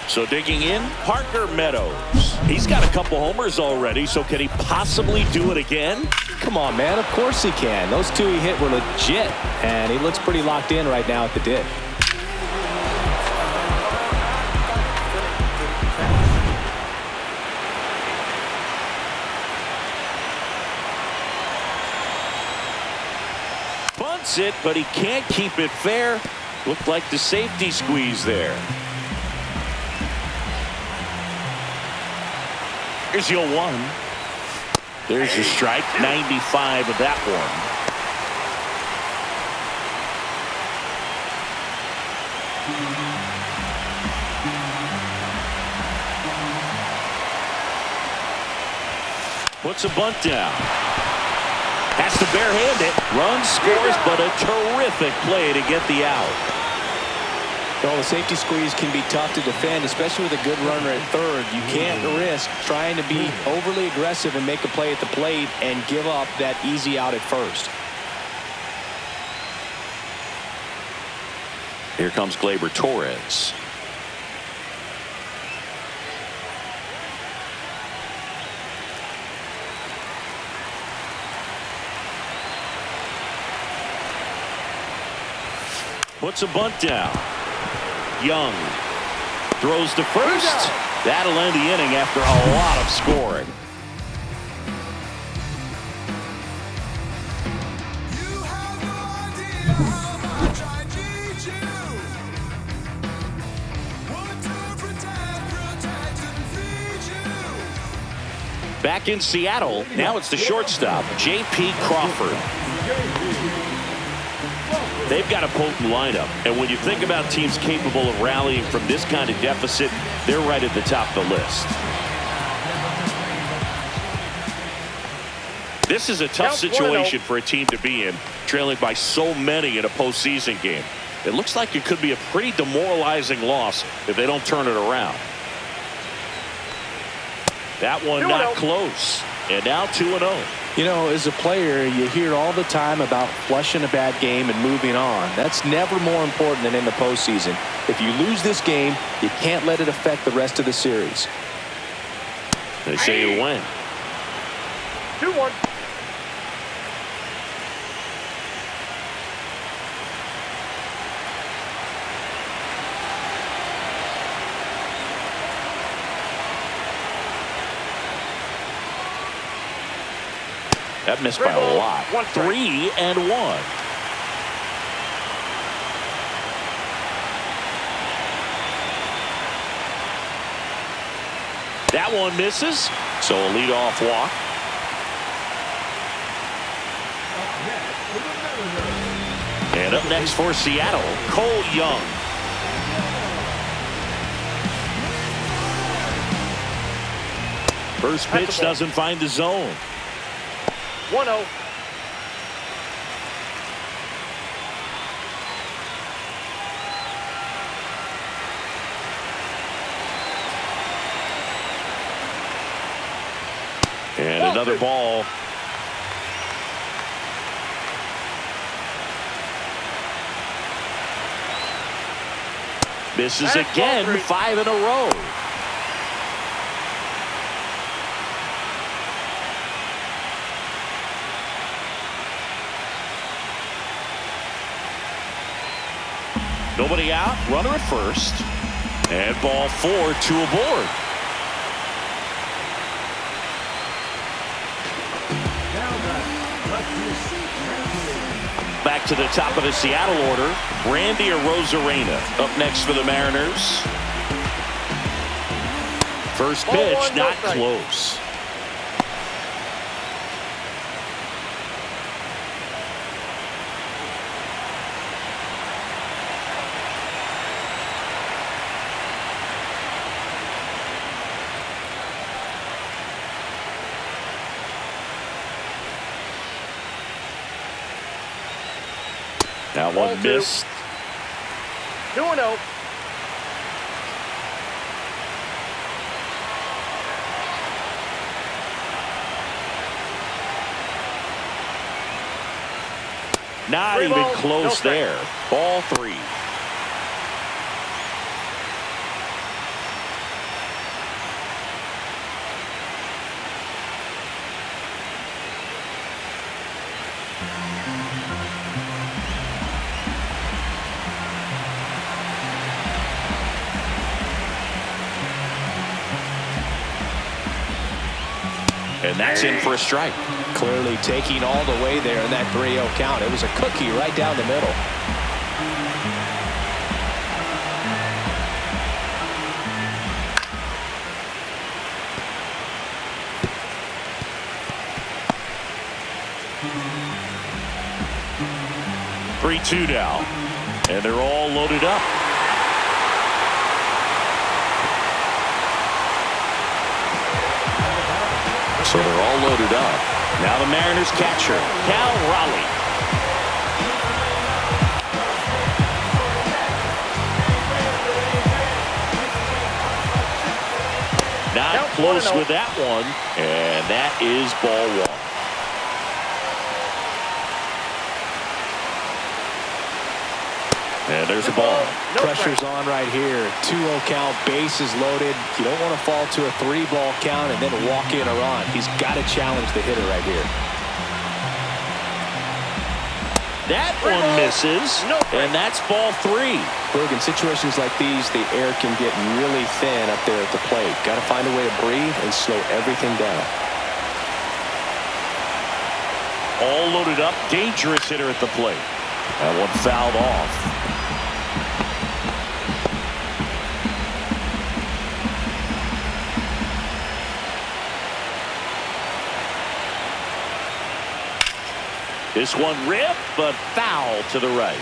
So digging in, Parker Meadows. He's got a couple homers already, so can he possibly do it again? Come on, man. Of course he can. Those two he hit were legit, and he looks pretty locked in right now at the dip. Bunts it, but he can't keep it fair. Looked like the safety squeeze there. Here's your 1. There's a strike. 95 of that one. Puts a bunt down. Has to barehand it. Run scores, but a terrific play to get the out. Well, the safety squeeze can be tough to defend, especially with a good runner at third. You can't risk trying to be overly aggressive and make a play at the plate and give up that easy out at first. Here comes Gleyber Torres. Puts a bunt down. Young throws to first. That'll end the inning after a lot of scoring. You have no idea how much I need you. Want to protect and feed you. Back in Seattle, now it's the shortstop, J.P. Crawford. They've got a potent lineup, and when you think about teams capable of rallying from this kind of deficit, they're right at the top of the list. This is a tough situation for a team to be in, trailing by so many in a postseason game. It looks like it could be a pretty demoralizing loss if they don't turn it around. That one not close, and now 2-0. You know, as a player, you hear all the time about flushing a bad game and moving on. That's never more important than in the postseason. If you lose this game, you can't let it affect the rest of the series. They say you win. 2-1. That missed by a lot. 3-1. That one misses, so a leadoff walk. And up next for Seattle, Cole Young. First pitch doesn't find the zone. 1-0. And another ball. Misses again, 5 in a row. Nobody out, runner at first. And ball 4, 2 aboard. Back to the top of the Seattle order, Randy Arozarena up next for the Mariners. First pitch, not close. That one missed. 2-0. Not even close there. Ball 3. And that's in for a strike. Clearly taking all the way there in that 3-0 count. It was a cookie right down the middle. Three-two now, and they're all loaded up. So they're all loaded up. Now the Mariners catcher, Cal Raleigh. Not close with that one, and that is ball one. And there's a ball. Pressure's on right here. 2-0 count, bases loaded. You don't want to fall to a 3-ball count and then walk in a run. He's got to challenge the hitter right here. That one misses, and that's ball 3. Berg, in situations like these, the air can get really thin up there at the plate. Got to find a way to breathe and slow everything down. All loaded up, dangerous hitter at the plate. That one fouled off. This one ripped, but foul to the right.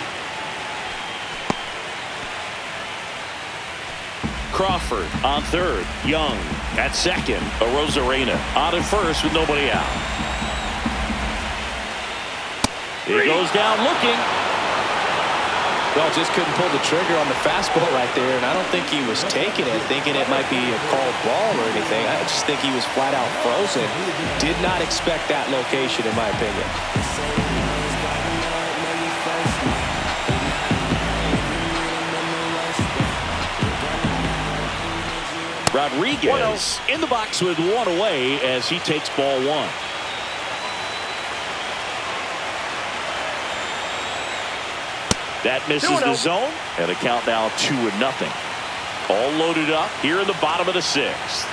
Crawford on third. Young at second. Arozarena on at first with nobody out. He goes down looking. Well, just couldn't pull the trigger on the fastball right there, and I don't think he was taking it, thinking it might be a called ball or anything. I just think he was flat out frozen. Did not expect that location, in my opinion. Rodriguez in the box with one away as he takes ball one. That misses the zone, and a count now 2-0. All loaded up here in the bottom of the 6th.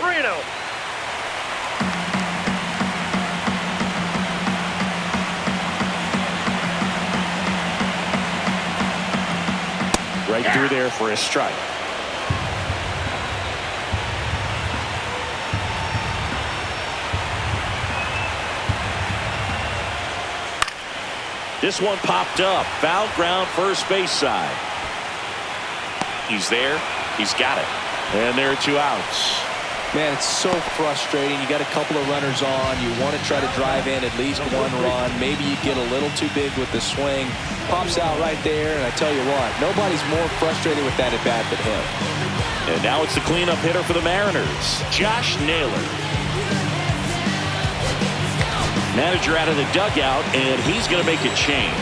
3-0. Right through there for a strike. This one popped up. Foul ground, first base side. He's there. He's got it. And there are 2 outs. Man, it's so frustrating. You got a couple of runners on. You want to try to drive in at least 1 run. Maybe you get a little too big with the swing. Pops out right there, and I tell you what, nobody's more frustrated with that at bat than him. And now it's the cleanup hitter for the Mariners, Josh Naylor. Manager out of the dugout, and he's going to make a change.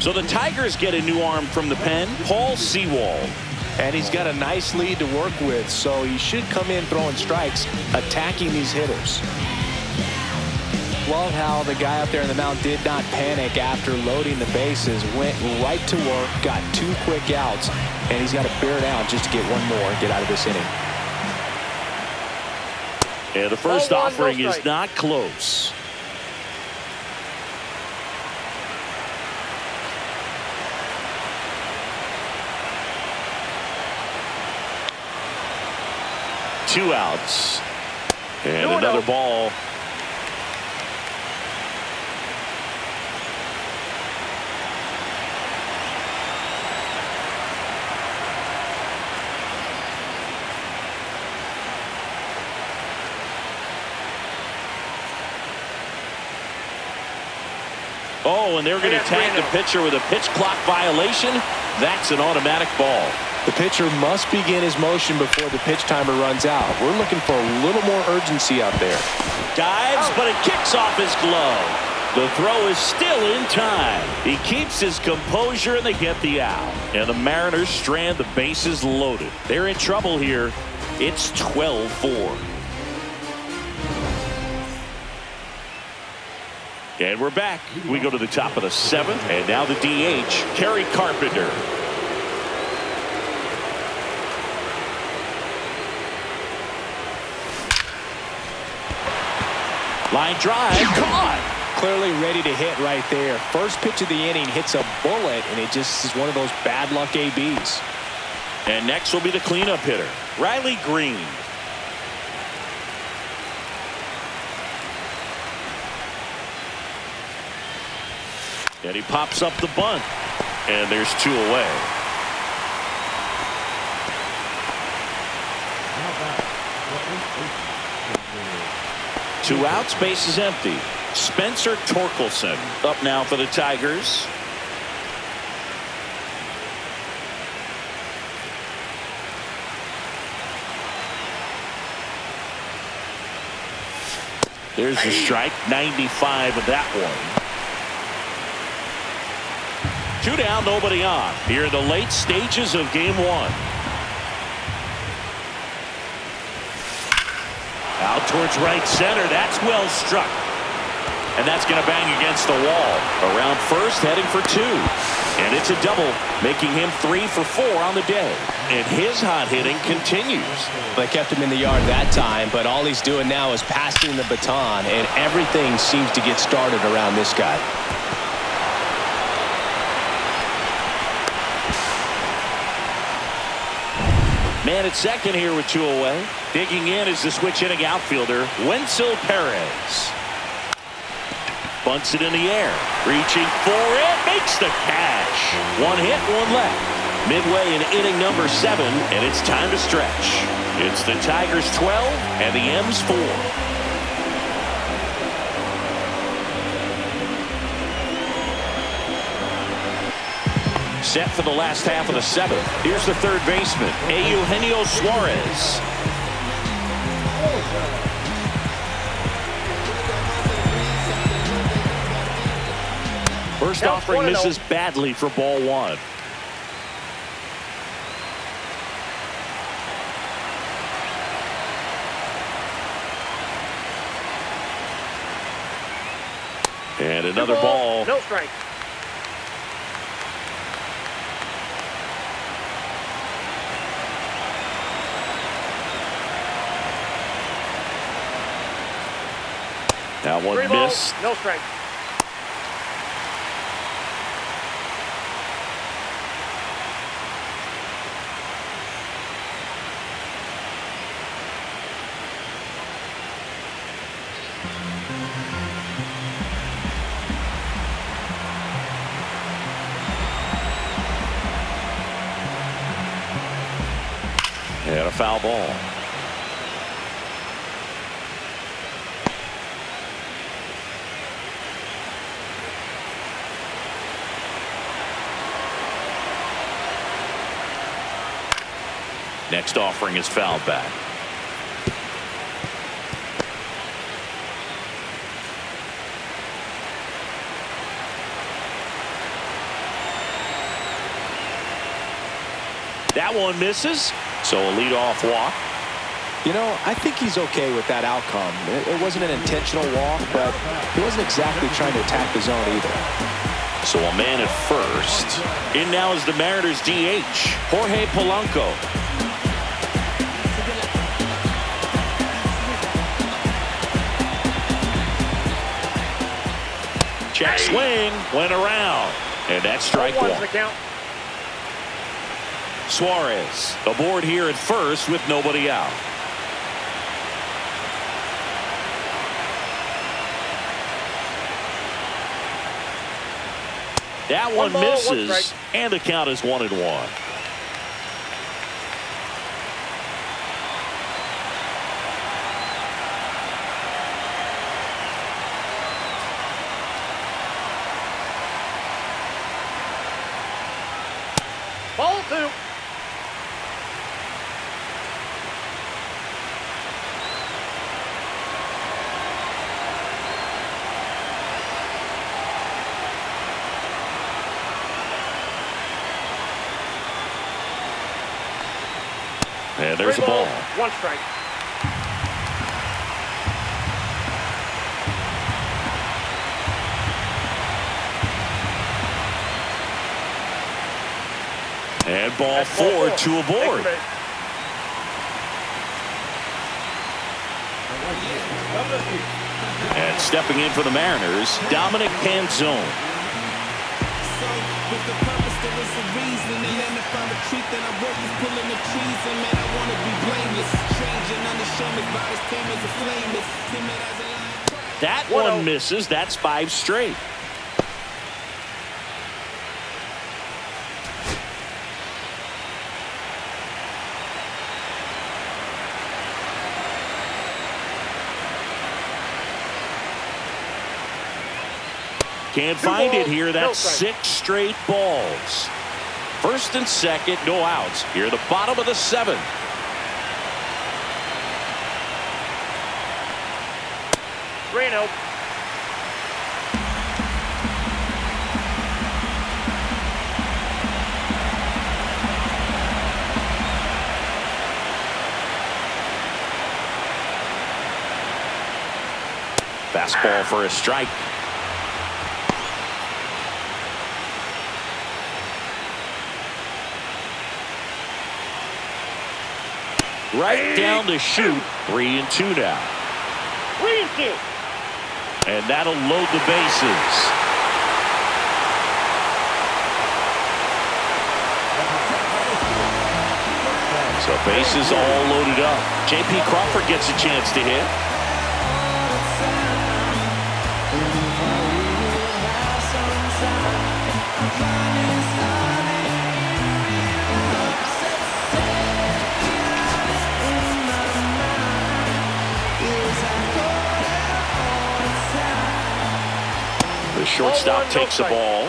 So the Tigers get a new arm from the pen, Paul Sewald. And he's got a nice lead to work with, so he should come in throwing strikes, attacking these hitters. Love how the guy up there in the mound did not panic after loading the bases. Went right to work, got 2 quick outs, and he's got to bear down just to get 1 more and get out of this inning. Yeah, the first offering is not close. Two outs. And another ball. Oh, and they're going to tag the pitcher with a pitch clock violation. That's an automatic ball. The pitcher must begin his motion before the pitch timer runs out. We're looking for a little more urgency out there. Dives, but it kicks off his glove. The throw is still in time. He keeps his composure, and they get the out. And the Mariners strand the bases loaded. They're in trouble here. It's 12-4. And we're back. We go to the top of the 7th. And now the DH, Kerry Carpenter. Line drive, caught. Clearly ready to hit right there. First pitch of the inning hits a bullet, and it just is one of those bad luck ABs. And next will be the cleanup hitter, Riley Green. And he pops up the bunt. And there's 2 away. 2 outs, base is empty. Spencer Torkelson up now for the Tigers. There's the strike, 95 of that one. 2 down, nobody on. Here in the late stages of game 1. Out towards right center. That's well struck. And that's going to bang against the wall. Around first, heading for 2. And it's a double, making him 3 for 4 on the day. And his hot hitting continues. They kept him in the yard that time, but all he's doing now is passing the baton, and everything seems to get started around this guy. Man at second here with 2 away. Digging in is the switch hitting outfielder, Wenzel Perez. Bunts it in the air. Reaching for it. Makes the catch. 1 hit, 1 left. Midway in inning number 7, and it's time to stretch. It's the Tigers 12 and the M's 4. Set for the last half of the 7th. Here's the third baseman, Eugenio Suarez. First offering misses badly for ball 1. And another ball. No strike. Now 1 3 miss. No strike. And a foul ball. Next offering is fouled back. That one misses, so a leadoff walk. You know, I think he's okay with that outcome. It wasn't an intentional walk, but he wasn't exactly trying to attack the zone either. So a man at first. In now is the Mariners DH, Jorge Polanco. Check swing, went around, and that's strike 1. Suarez aboard here at first with nobody out. That one misses, and the count is 1-1. Ball 2. And there's the 3 ball. balls, 1 strike. And ball That's ball 4, 4. 2 aboard. And stepping in for the Mariners, Dominic Canzone. So, with the purpose, there is a reason. And then if I'm a treat, then I work is pulling the trees. And man, I want to be blameless. Changing under showman's body, tame as a flameless. Timid as a lion. That 1-0. one misses. That's 5 straight. Can't find it here. That's 6 straight balls. First and second, no outs. Here, the bottom of the 7th. Reno. Fastball for a strike. Right down the chute. 3-2 now. 3-2. And that'll load the bases. So bases all loaded up. J.P. Crawford gets a chance to hit. The shortstop takes the ball.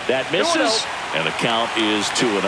That misses, and the count is 2-0.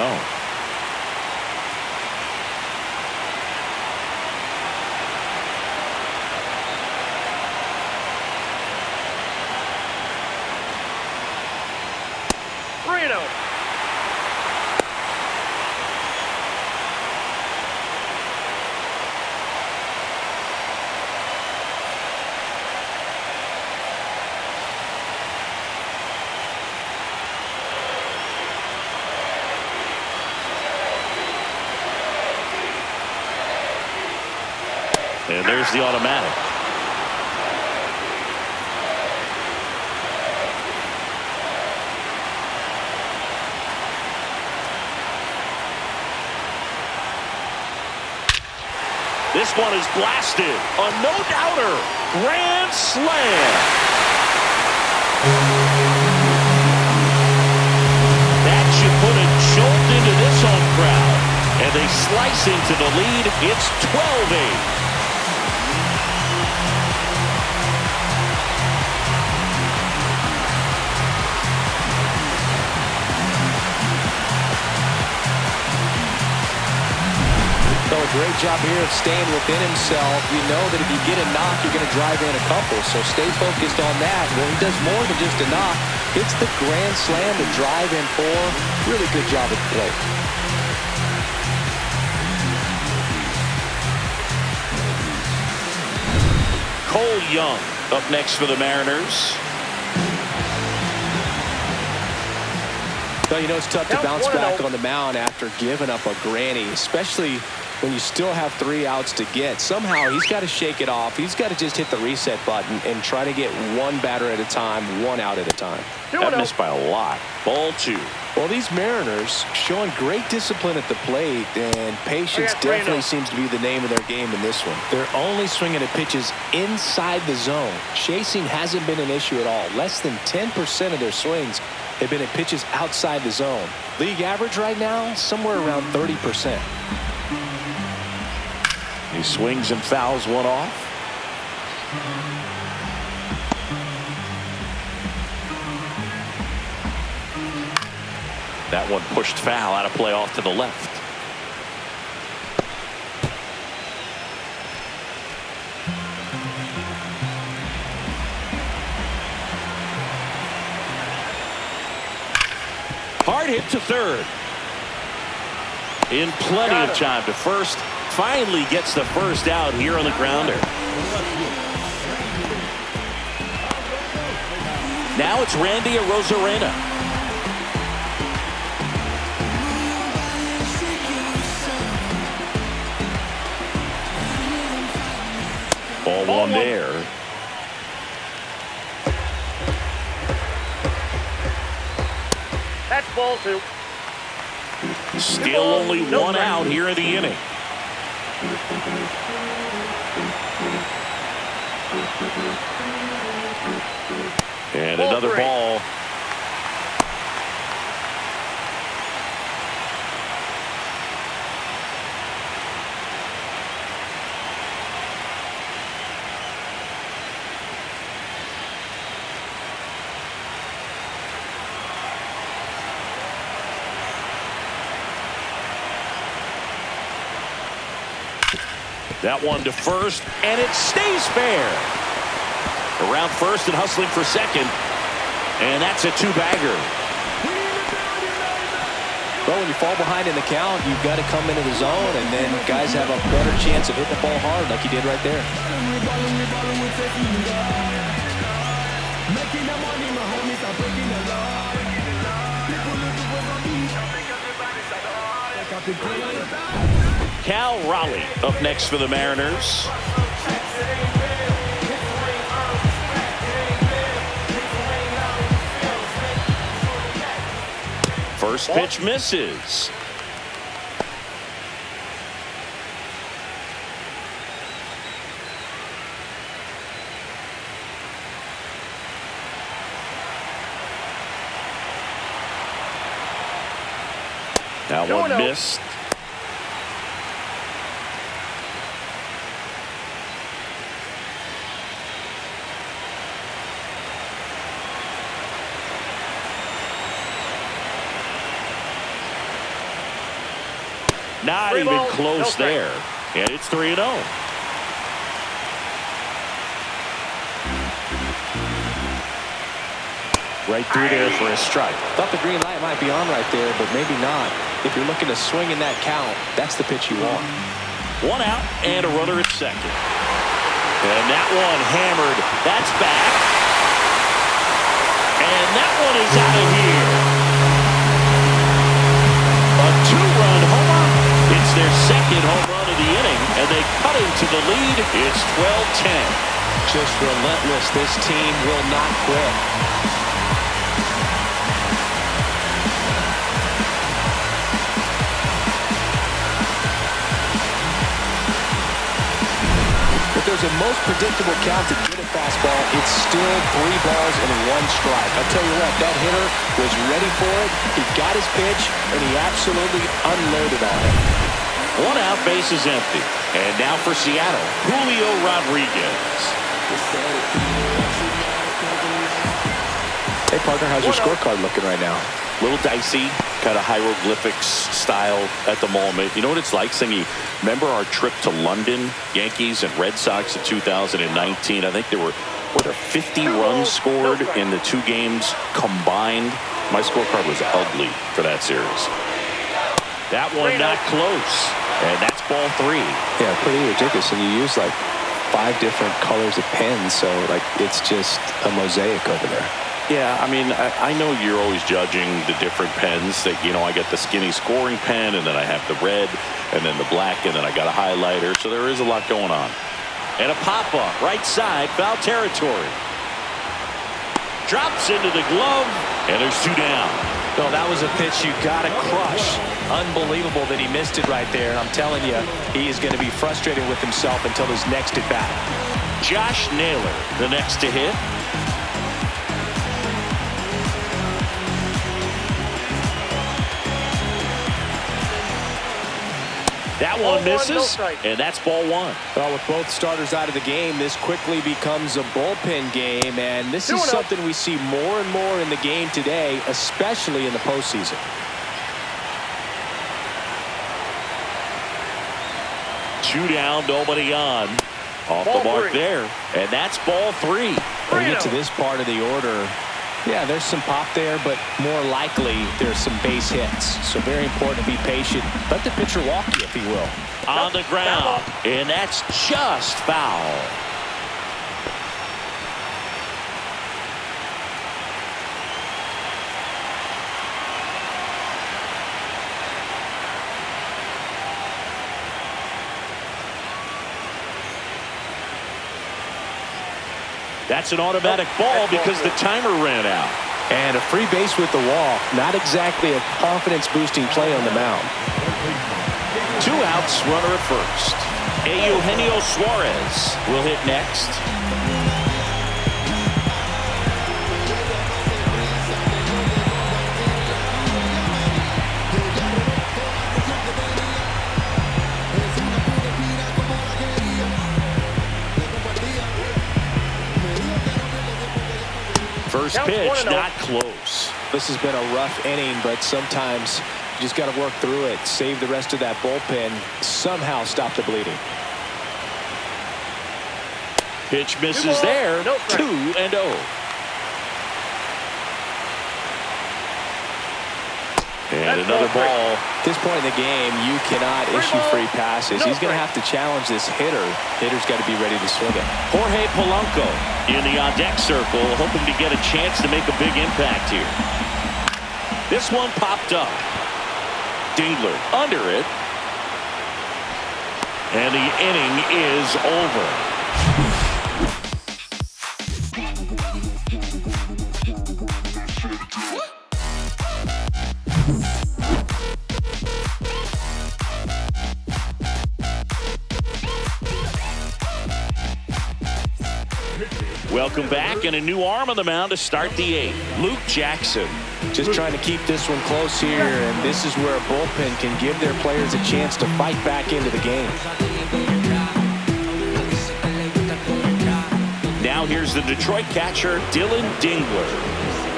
And there's the automatic. This one is blasted. A no-doubter. Grand slam. That should put a jolt into this home crowd. And they slice into the lead. It's 12-8. So a great job here of staying within himself. You know that if you get a knock, you're going to drive in a couple. So stay focused on that. Well, he does more than just a knock. It's the grand slam to drive in 4. Really good job at the plate. Cole Young up next for the Mariners. Well, you know, it's tough to bounce back on the mound after giving up a granny, especially when you still have 3 outs to get. Somehow he's got to shake it off. He's got to just hit the reset button and try to get 1 batter at a time, 1 out at a time. That missed by a lot. Ball 2. Well, these Mariners showing great discipline at the plate, and patience definitely seems to be the name of their game in this one. They're only swinging at pitches inside the zone. Chasing hasn't been an issue at all. Less than 10% of their swings have been at pitches outside the zone. League average right now, somewhere around 30%. He swings and fouls one off. That one pushed foul out of play off to the left. Hard hit to third. In plenty of time to first. Finally gets the first out here on the grounder. Now it's Randy Arozarena. Ball one there. That's ball two. Still only one out here in the inning. And another ball. That one to first, and it stays fair. Around first and hustling for second, and that's a two-bagger. Well, when you fall behind in the count, you've got to come into the zone, and then guys have a better chance of hitting the ball hard like he did right there. Cal Raleigh up next for the Mariners. First pitch misses. That one missed. Not even close there. And it's 3-0. Right through there for a strike. Thought the green light might be on right there, but maybe not. If you're looking to swing in that count, that's the pitch you want. One out and a runner at second. And that one hammered. That's back. And that one is out of here. A two-run home run. It's their second home run of the inning, and they cut into the lead. It's 12-10. Just relentless. This team will not quit. If there's a most predictable count to get a fastball, it's still 3 balls and 1 strike. I'll tell you what, that hitter was ready for it. He got his pitch, and he absolutely unloaded on it. One out, base is empty. And now for Seattle, Julio Rodriguez. Hey, partner, how's your scorecard looking right now? A little dicey, kind of hieroglyphics style at the moment. You know what it's like, Singy? Remember our trip to London, Yankees and Red Sox in 2019? I think there were 50 runs scored in the 2 games combined. My scorecard was ugly for that series. That one not close, and that's ball 3. Yeah, pretty ridiculous. And you use like 5 different colors of pens, so like it's just a mosaic over there. Yeah, I mean, I know you're always judging the different pens. That, you know, I get the skinny scoring pen, and then I have the red, and then the black, and then I got a highlighter. So there is a lot going on. And a pop-up, right side, foul territory. Drops into the glove, and there's 2 down. No, that was a pitch you got to crush. Unbelievable that he missed it right there. And I'm telling you, he is going to be frustrated with himself until his next at-bat. Josh Naylor, the next to hit. That one misses, and that's ball 1. Well, with both starters out of the game, this quickly becomes a bullpen game, and this is something we see more and more in the game today, especially in the postseason. 2 down, nobody on. Off the mark there, and that's ball 3. When we get to this part of the order, Yeah, there's some pop there, but more likely there's some base hits. So very important to be patient. Let the pitcher walk you, if he will. On the ground, and that's just foul. That's an automatic ball because the timer ran out. And a free base with the walk. Not exactly a confidence-boosting play on the mound. 2 outs, runner at first. Eugenio Suarez will hit next. First pitch, not close. This has been a rough inning, but sometimes you just got to work through it, save the rest of that bullpen, somehow stop the bleeding. Pitch misses there, 2-0. And another ball. At this point in the game, you cannot issue free passes. He's going to have to challenge this hitter. Hitter's got to be ready to swing it. Jorge Polanco in the on-deck circle, hoping to get a chance to make a big impact here. This one popped up. Dingler under it. And the inning is over. Welcome back, and a new arm on the mound to start the 8th. Luke Jackson. Just trying to keep this one close here, and this is where a bullpen can give their players a chance to fight back into the game. Now here's the Detroit catcher, Dylan Dingler.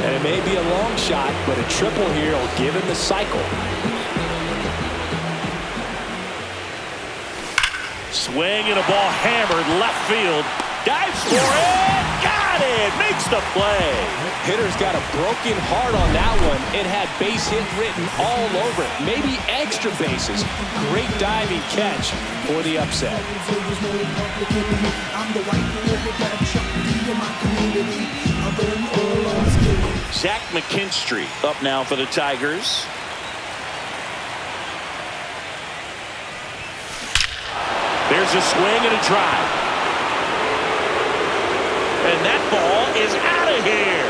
And it may be a long shot, but a triple here will give him the cycle. Swing and a ball hammered left field. Dives for it. Got it. Makes the play. Hitter's got a broken heart on that one. It had base hit written all over it. Maybe extra bases. Great diving catch for the upset. Zach McKinstry up now for the Tigers. There's a swing and a drive. And that ball is out of here.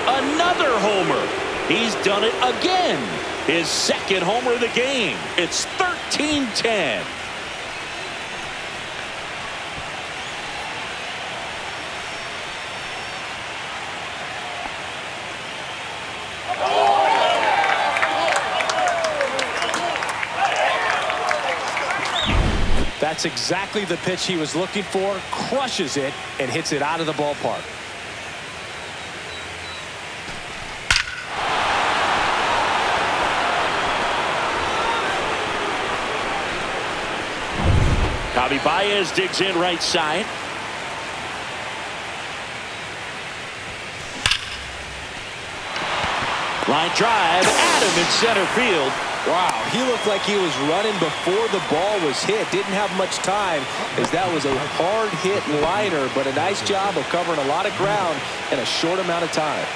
Another homer. He's done it again. His second homer of the game. It's 13-10. That's exactly the pitch he was looking for. Crushes it and hits it out of the ballpark. Javi Baez digs in right side. Line drive, Adam in center field. Wow, he looked like he was running before the ball was hit. Didn't have much time as that was a hard hit liner, but a nice job of covering a lot of ground in a short amount of time.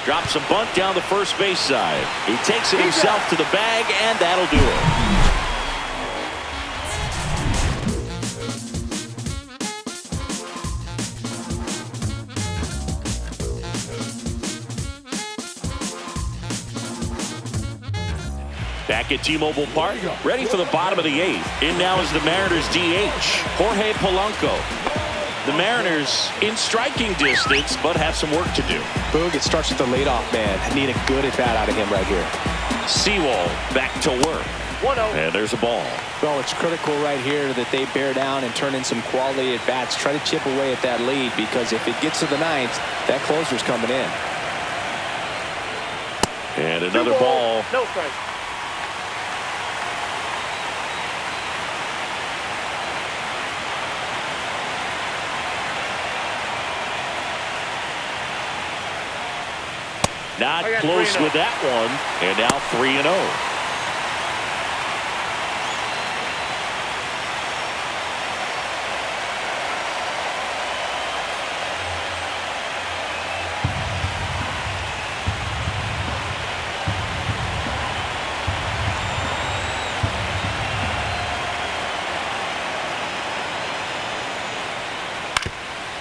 Drops a bunt down the first base side. He takes it himself to the bag, and that'll do it. Back at T-Mobile Park, ready for the bottom of the 8th. In now is the Mariners DH, Jorge Polanco. The Mariners in striking distance, but have some work to do. Boog, it starts with the leadoff man. I need a good at-bat out of him right here. Sewell back to work. 1-0. And there's a ball. Well, it's critical right here that they bear down and turn in some quality at-bats. Try to chip away at that lead, because if it gets to the 9th, that closer's coming in. And another ball. No strike. Not I got close 3-0. with that one. And now 3-0.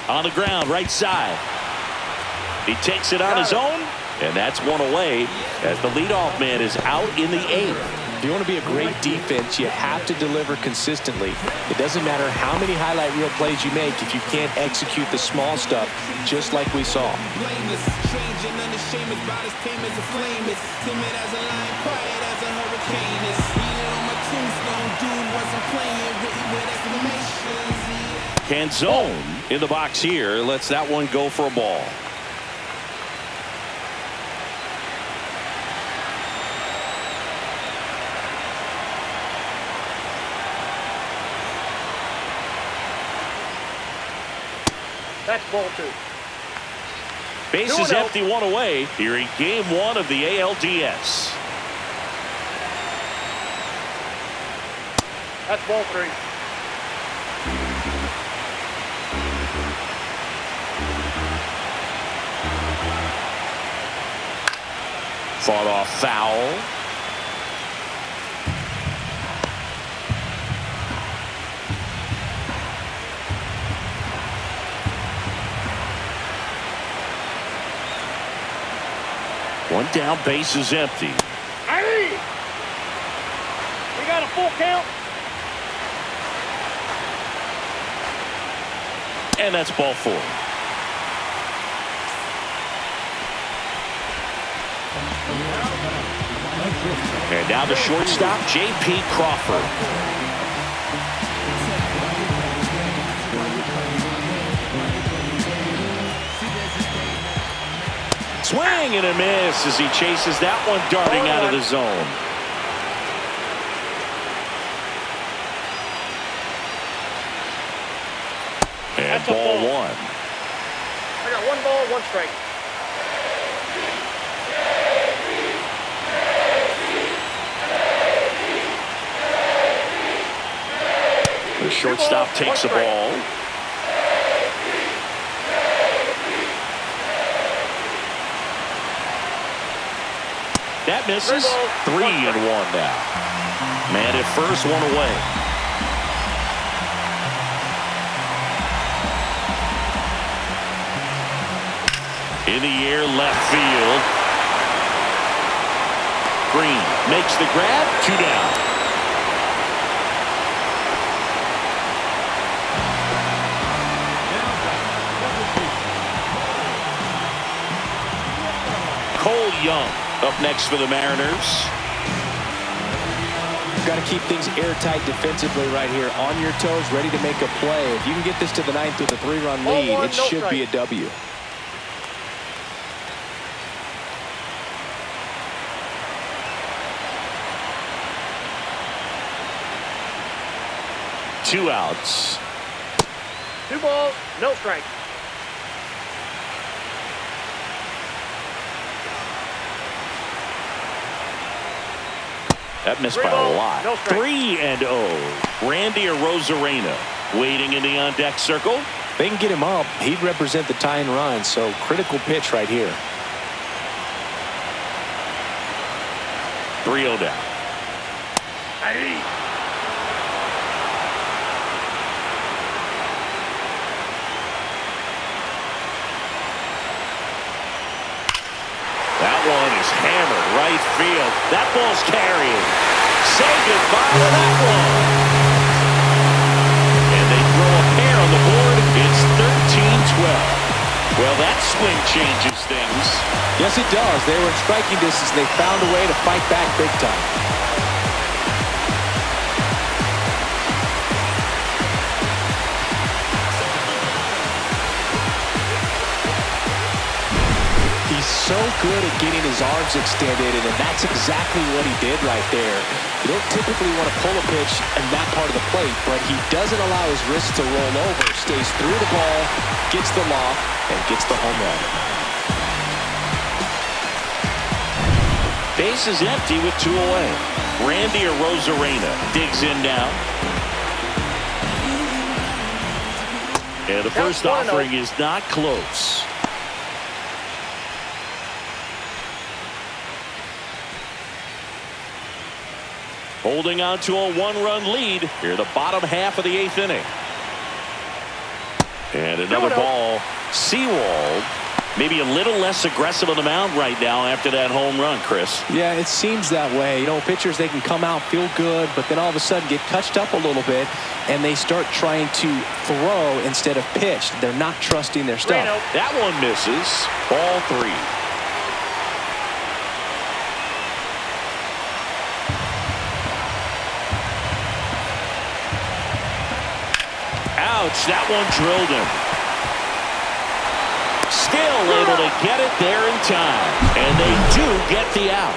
On the ground, right side. He takes it on his own, and that's one away as the leadoff man is out in the 8th. If you want to be a great defense, you have to deliver consistently. It doesn't matter how many highlight reel plays you make if you can't execute the small stuff, just like we saw. Blameless, strange and unashamed, about as tame as a flame is. Timid as a lion, quiet as a hurricane is. Heated on my tombstone, dude wasn't playing, written with exclamations. Canzone in the box here lets that one go for a ball. That's ball 2. Bases 2-0. empty, one away here in game 1 of the ALDS. That's ball 3. Fought off foul. One down, base is empty. Hey! We got a full count. And that's ball 4. And now the shortstop, J.P. Crawford. Swing and a miss as he chases that one darting out of the zone. And That's a ball ball. 1. I got 1 ball, 1 strike. The shortstop takes the ball. That misses. 3-1 now. Man at first, one away. In the air, left field. Green makes the grab. 2 down. Cole Young up next for the Mariners. You've got to keep things airtight defensively right here. On your toes, ready to make a play. If you can get this to the 9th with a 3-run lead, Ball 1, it no should be a strike. W. Two outs. 2 balls, no strike. That missed 3 by a balls, lot. no strike. 3-0. Randy Arozarena waiting in the on-deck circle. They can get him up. He'd represent the tying run, so critical pitch right here. 3-0 down. Hey! That one is hammered right field. That ball's carrying. Say goodbye to that one. And they throw a pair on the board. It's 13-12. Well, that swing changes things. Yes, it does. They were in striking distance. They found a way to fight back big time. He's so good at getting his arms extended, and that's exactly what he did right there. You don't typically want to pull a pitch in that part of the plate, but he doesn't allow his wrist to roll over, stays through the ball, gets the loft, and gets the home run. Base is empty with 2 away. Randy Arozarena digs in now. And the first offering is not close. Holding on to a 1-run lead here, the bottom half of the 8th inning. And another ball. Sewald maybe a little less aggressive on the mound right now after that home run, Chris. Yeah, it seems that way. You know, pitchers, they can come out, feel good, but then all of a sudden get touched up a little bit, and they start trying to throw instead of pitch. They're not trusting their stuff. That one misses. Ball 3. Ouch, that one drilled him. Still able to get it there in time. And they do get the out.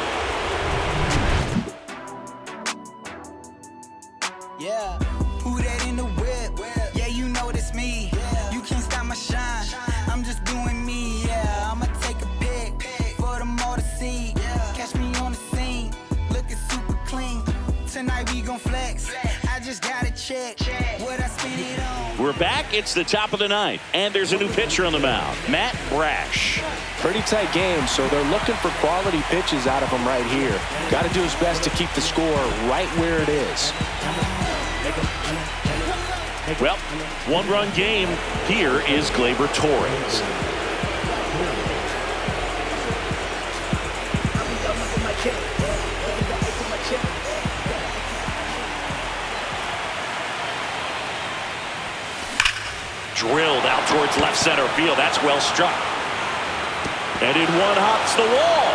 Yeah, who that in the whip? Yeah, you know it's me. You can't stop my shine. I'm just doing me, yeah. I'ma take a pic for them all to see. Catch me on the scene, looking super clean. Tonight we gon' flex. I just gotta check what I spend it on. We're back. It's the top of the 9th, and there's a new pitcher on the mound, Matt Brash. Pretty tight game, so they're looking for quality pitches out of him right here. Got to do his best to keep the score right where it is. Well, 1-run game. Here is Gleyber Torres. Drilled out towards left center field. That's well struck. And in one hops the wall.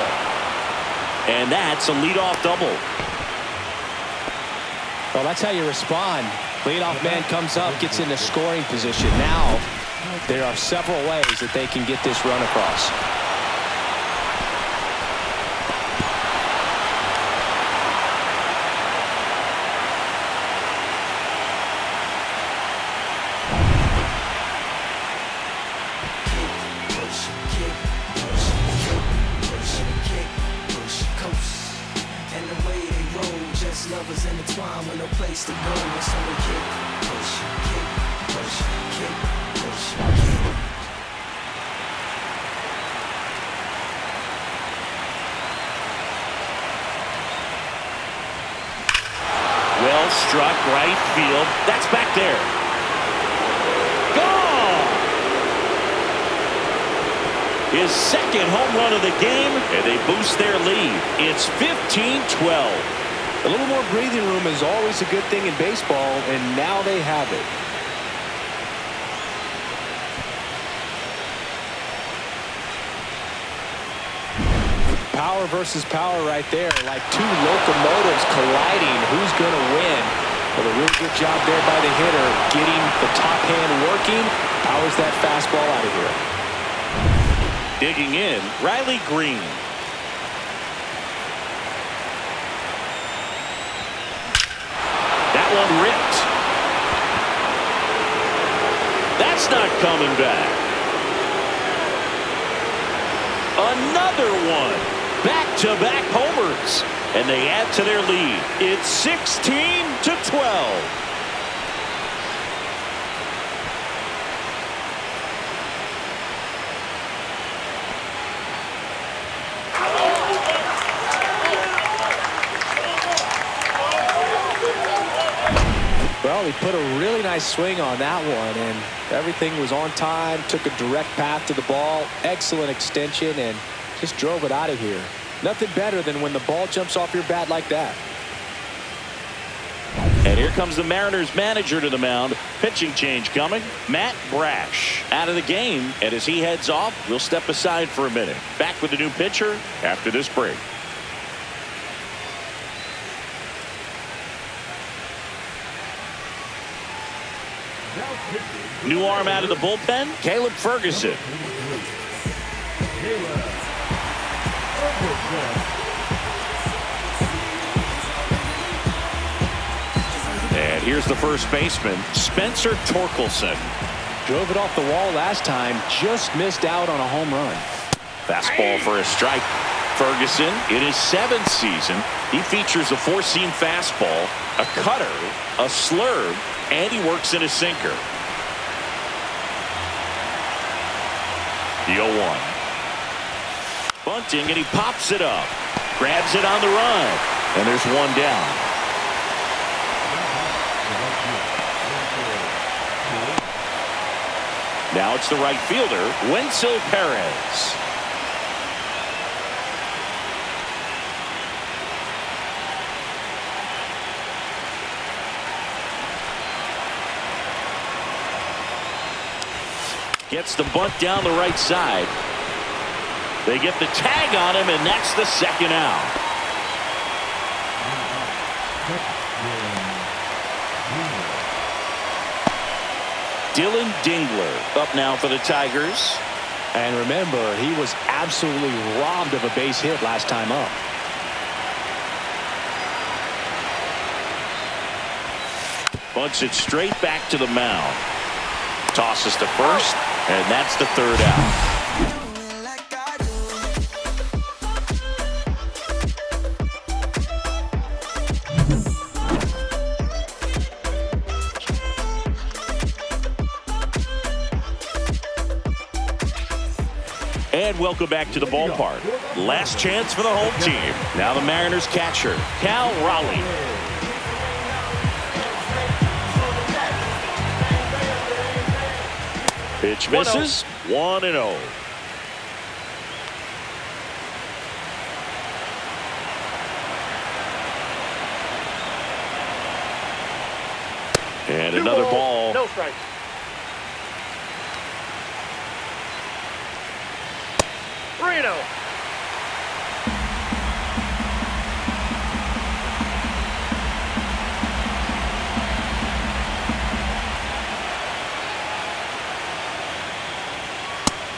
And that's a leadoff double. Well, that's how you respond. Leadoff man comes up, gets into scoring position. Now, there are several ways that they can get this run across. Lovers intertwined with no place to go. So we kick, push, kick, push, kick, push, kick. Well struck right field. That's back there. Gone! His second home run of the game, and they boost their lead. It's 15-12. A little more breathing room is always a good thing in baseball, and now they have it. Power versus power right there, like two locomotives colliding. Who's going to win? Well, a really good job there by the hitter, getting the top hand working. Powers that fastball out of here. Digging in, Riley Green. That one ripped. That's not coming back. Another one. Back-to-back homers. And they add to their lead. It's 16-12. Well, he put a really nice swing on that one, and everything was on time, took a direct path to the ball, excellent extension, and just drove it out of here. Nothing better than when the ball jumps off your bat like that. And here comes the Mariners manager to the mound. Pitching change coming. Matt Brash out of the game, and as he heads off, we'll step aside for a minute. Back with the new pitcher after this break. New arm out of the bullpen, Caleb Ferguson. And here's the first baseman, Spencer Torkelson. Drove it off the wall last time, just missed out on a home run. Fastball for a strike. Ferguson, in his 7th season, he features a 4-seam fastball, a cutter, a slurve, and he works in a sinker. The 0-1. Bunting, and he pops it up. Grabs it on the run. And there's one down. Now it's the right fielder, Wenzel Perez. Gets the bunt down the right side. They get the tag on him, and that's the second out. Dylan Dingler up now for the Tigers. And remember, he was absolutely robbed of a base hit last time up. Bunts it straight back to the mound. Tosses to first, and that's the third out. And welcome back to the ballpark. Last chance for the home team. Now the Mariners catcher, Cal Raleigh. Pitch misses. 1-0. And another ball. No strike. Reno.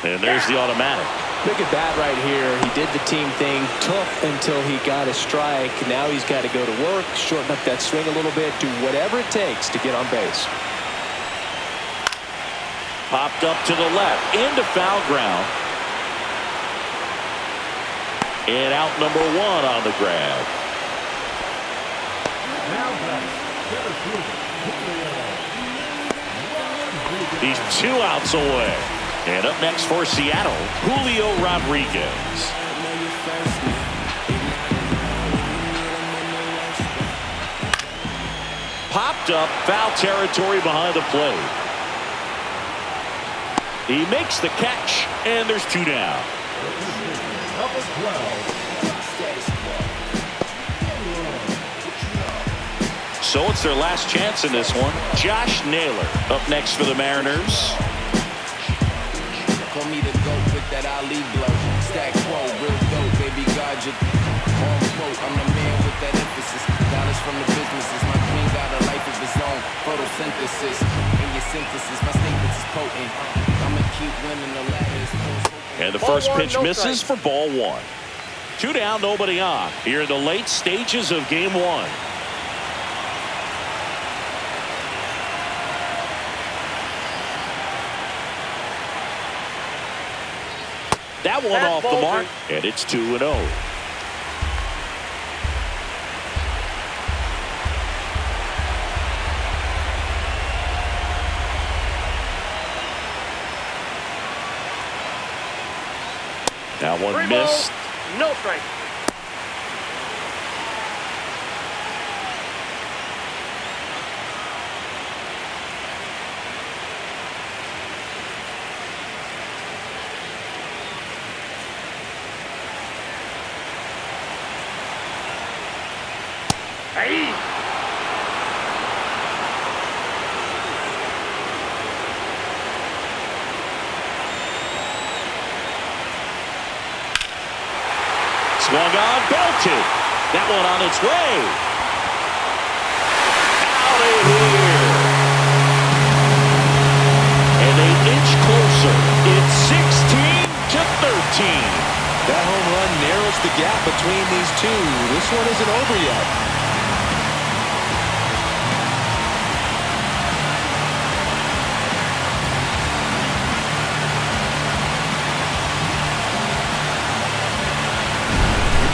And there's the automatic. Look at that right here. He did the team thing, took until he got a strike. Now he's got to go to work, shorten up that swing a little bit, do whatever it takes to get on base. Popped up to the left, into foul ground. And out number 1 on the grab. He's 2 outs away. And up next for Seattle, Julio Rodriguez. Popped up, foul territory behind the plate. He makes the catch, and there's 2 down. So it's their last chance in this one. Josh Naylor up next for the Mariners. Call me the GOAT with that Ali blow. Stack quo, real dope, baby God, you on quote. I'm the man with that emphasis. Dollars from the businesses. My queen got a life of his own. Photosynthesis. In your synthesis, my statements is potent. I'ma keep winning the ladders. And the first pitch misses for ball 1. 2 down, nobody on. Here in the late stages of game 1. That one off the mark, and it's 2-0. Now one missed. No strike. Hey. Swung on, belted. That one on its way. Out of here. And they inch closer. It's 16-13. That home run narrows the gap between these two. This one isn't over yet.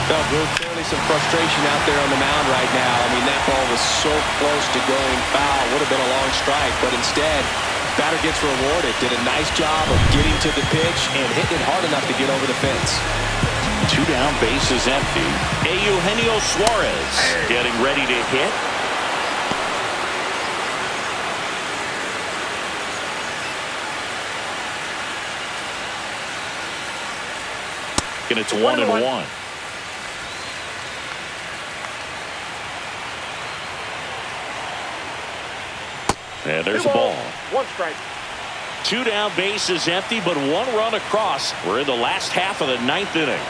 No, Drew, clearly some frustration out there on the mound right now. I mean, that ball was so close to going foul. Would have been a long strike, but instead, batter gets rewarded. Did a nice job of getting to the pitch and hitting it hard enough to get over the fence. 2 down, bases empty. Eugenio Suarez getting ready to hit. And it's 1-1. And there's a ball. 1 strike. 2 down, bases empty, but 1 run across. We're in the last half of the 9th inning.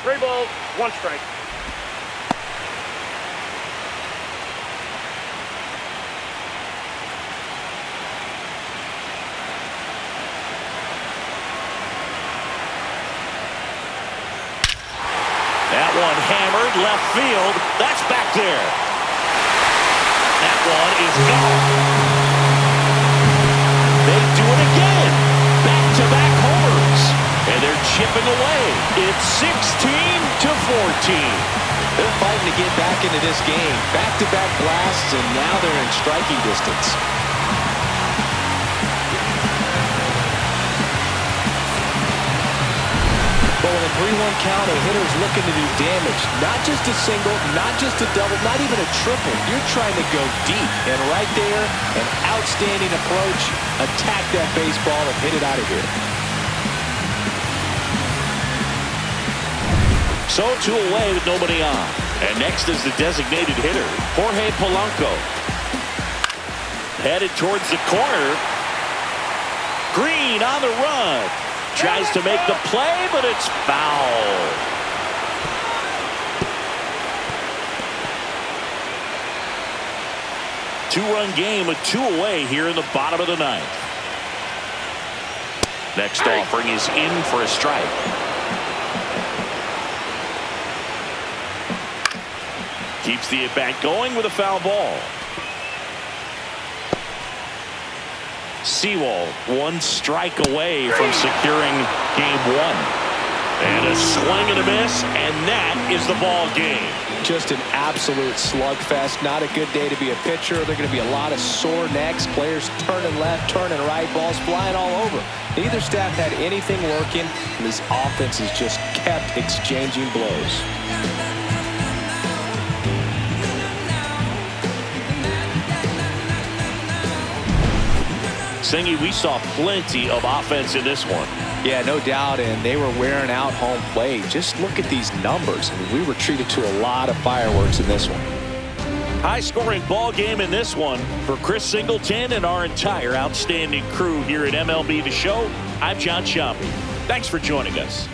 3 balls, 1 strike. That one hammered left field. That's back there. That one is gone. They do it again. Back-to-back homers. And they're chipping away. It's 16-14. They're fighting to get back into this game. Back-to-back blasts, and now they're in striking distance. But with a 3-1 count, a hitter's looking to do damage. Not just a single, not just a double, not even a triple. You're trying to go deep. And right there, an outstanding approach. Attack that baseball and hit it out of here. So 2 away with nobody on. And next is the designated hitter, Jorge Polanco. Headed towards the corner. Green on the run. Tries to make the play, but it's foul. Two-run game with 2 away here in the bottom of the 9th. Next offering is in for a strike. Keeps the at-bat going with a foul ball. Sewell 1 strike away from securing game 1. And a swing and a miss, and that is the ball game. Just an absolute slugfest. Not a good day to be a pitcher. There are going to be a lot of sore necks. Players turning left, turning right, balls flying all over. Neither staff had anything working, and this offense has just kept exchanging blows. Singy, we saw plenty of offense in this one. Yeah, no doubt, and they were wearing out home plate. Just look at these numbers. I mean, we were treated to a lot of fireworks in this one. High-scoring ball game in this one. For Chris Singleton and our entire outstanding crew here at MLB The Show, I'm John Sciambi. Thanks for joining us.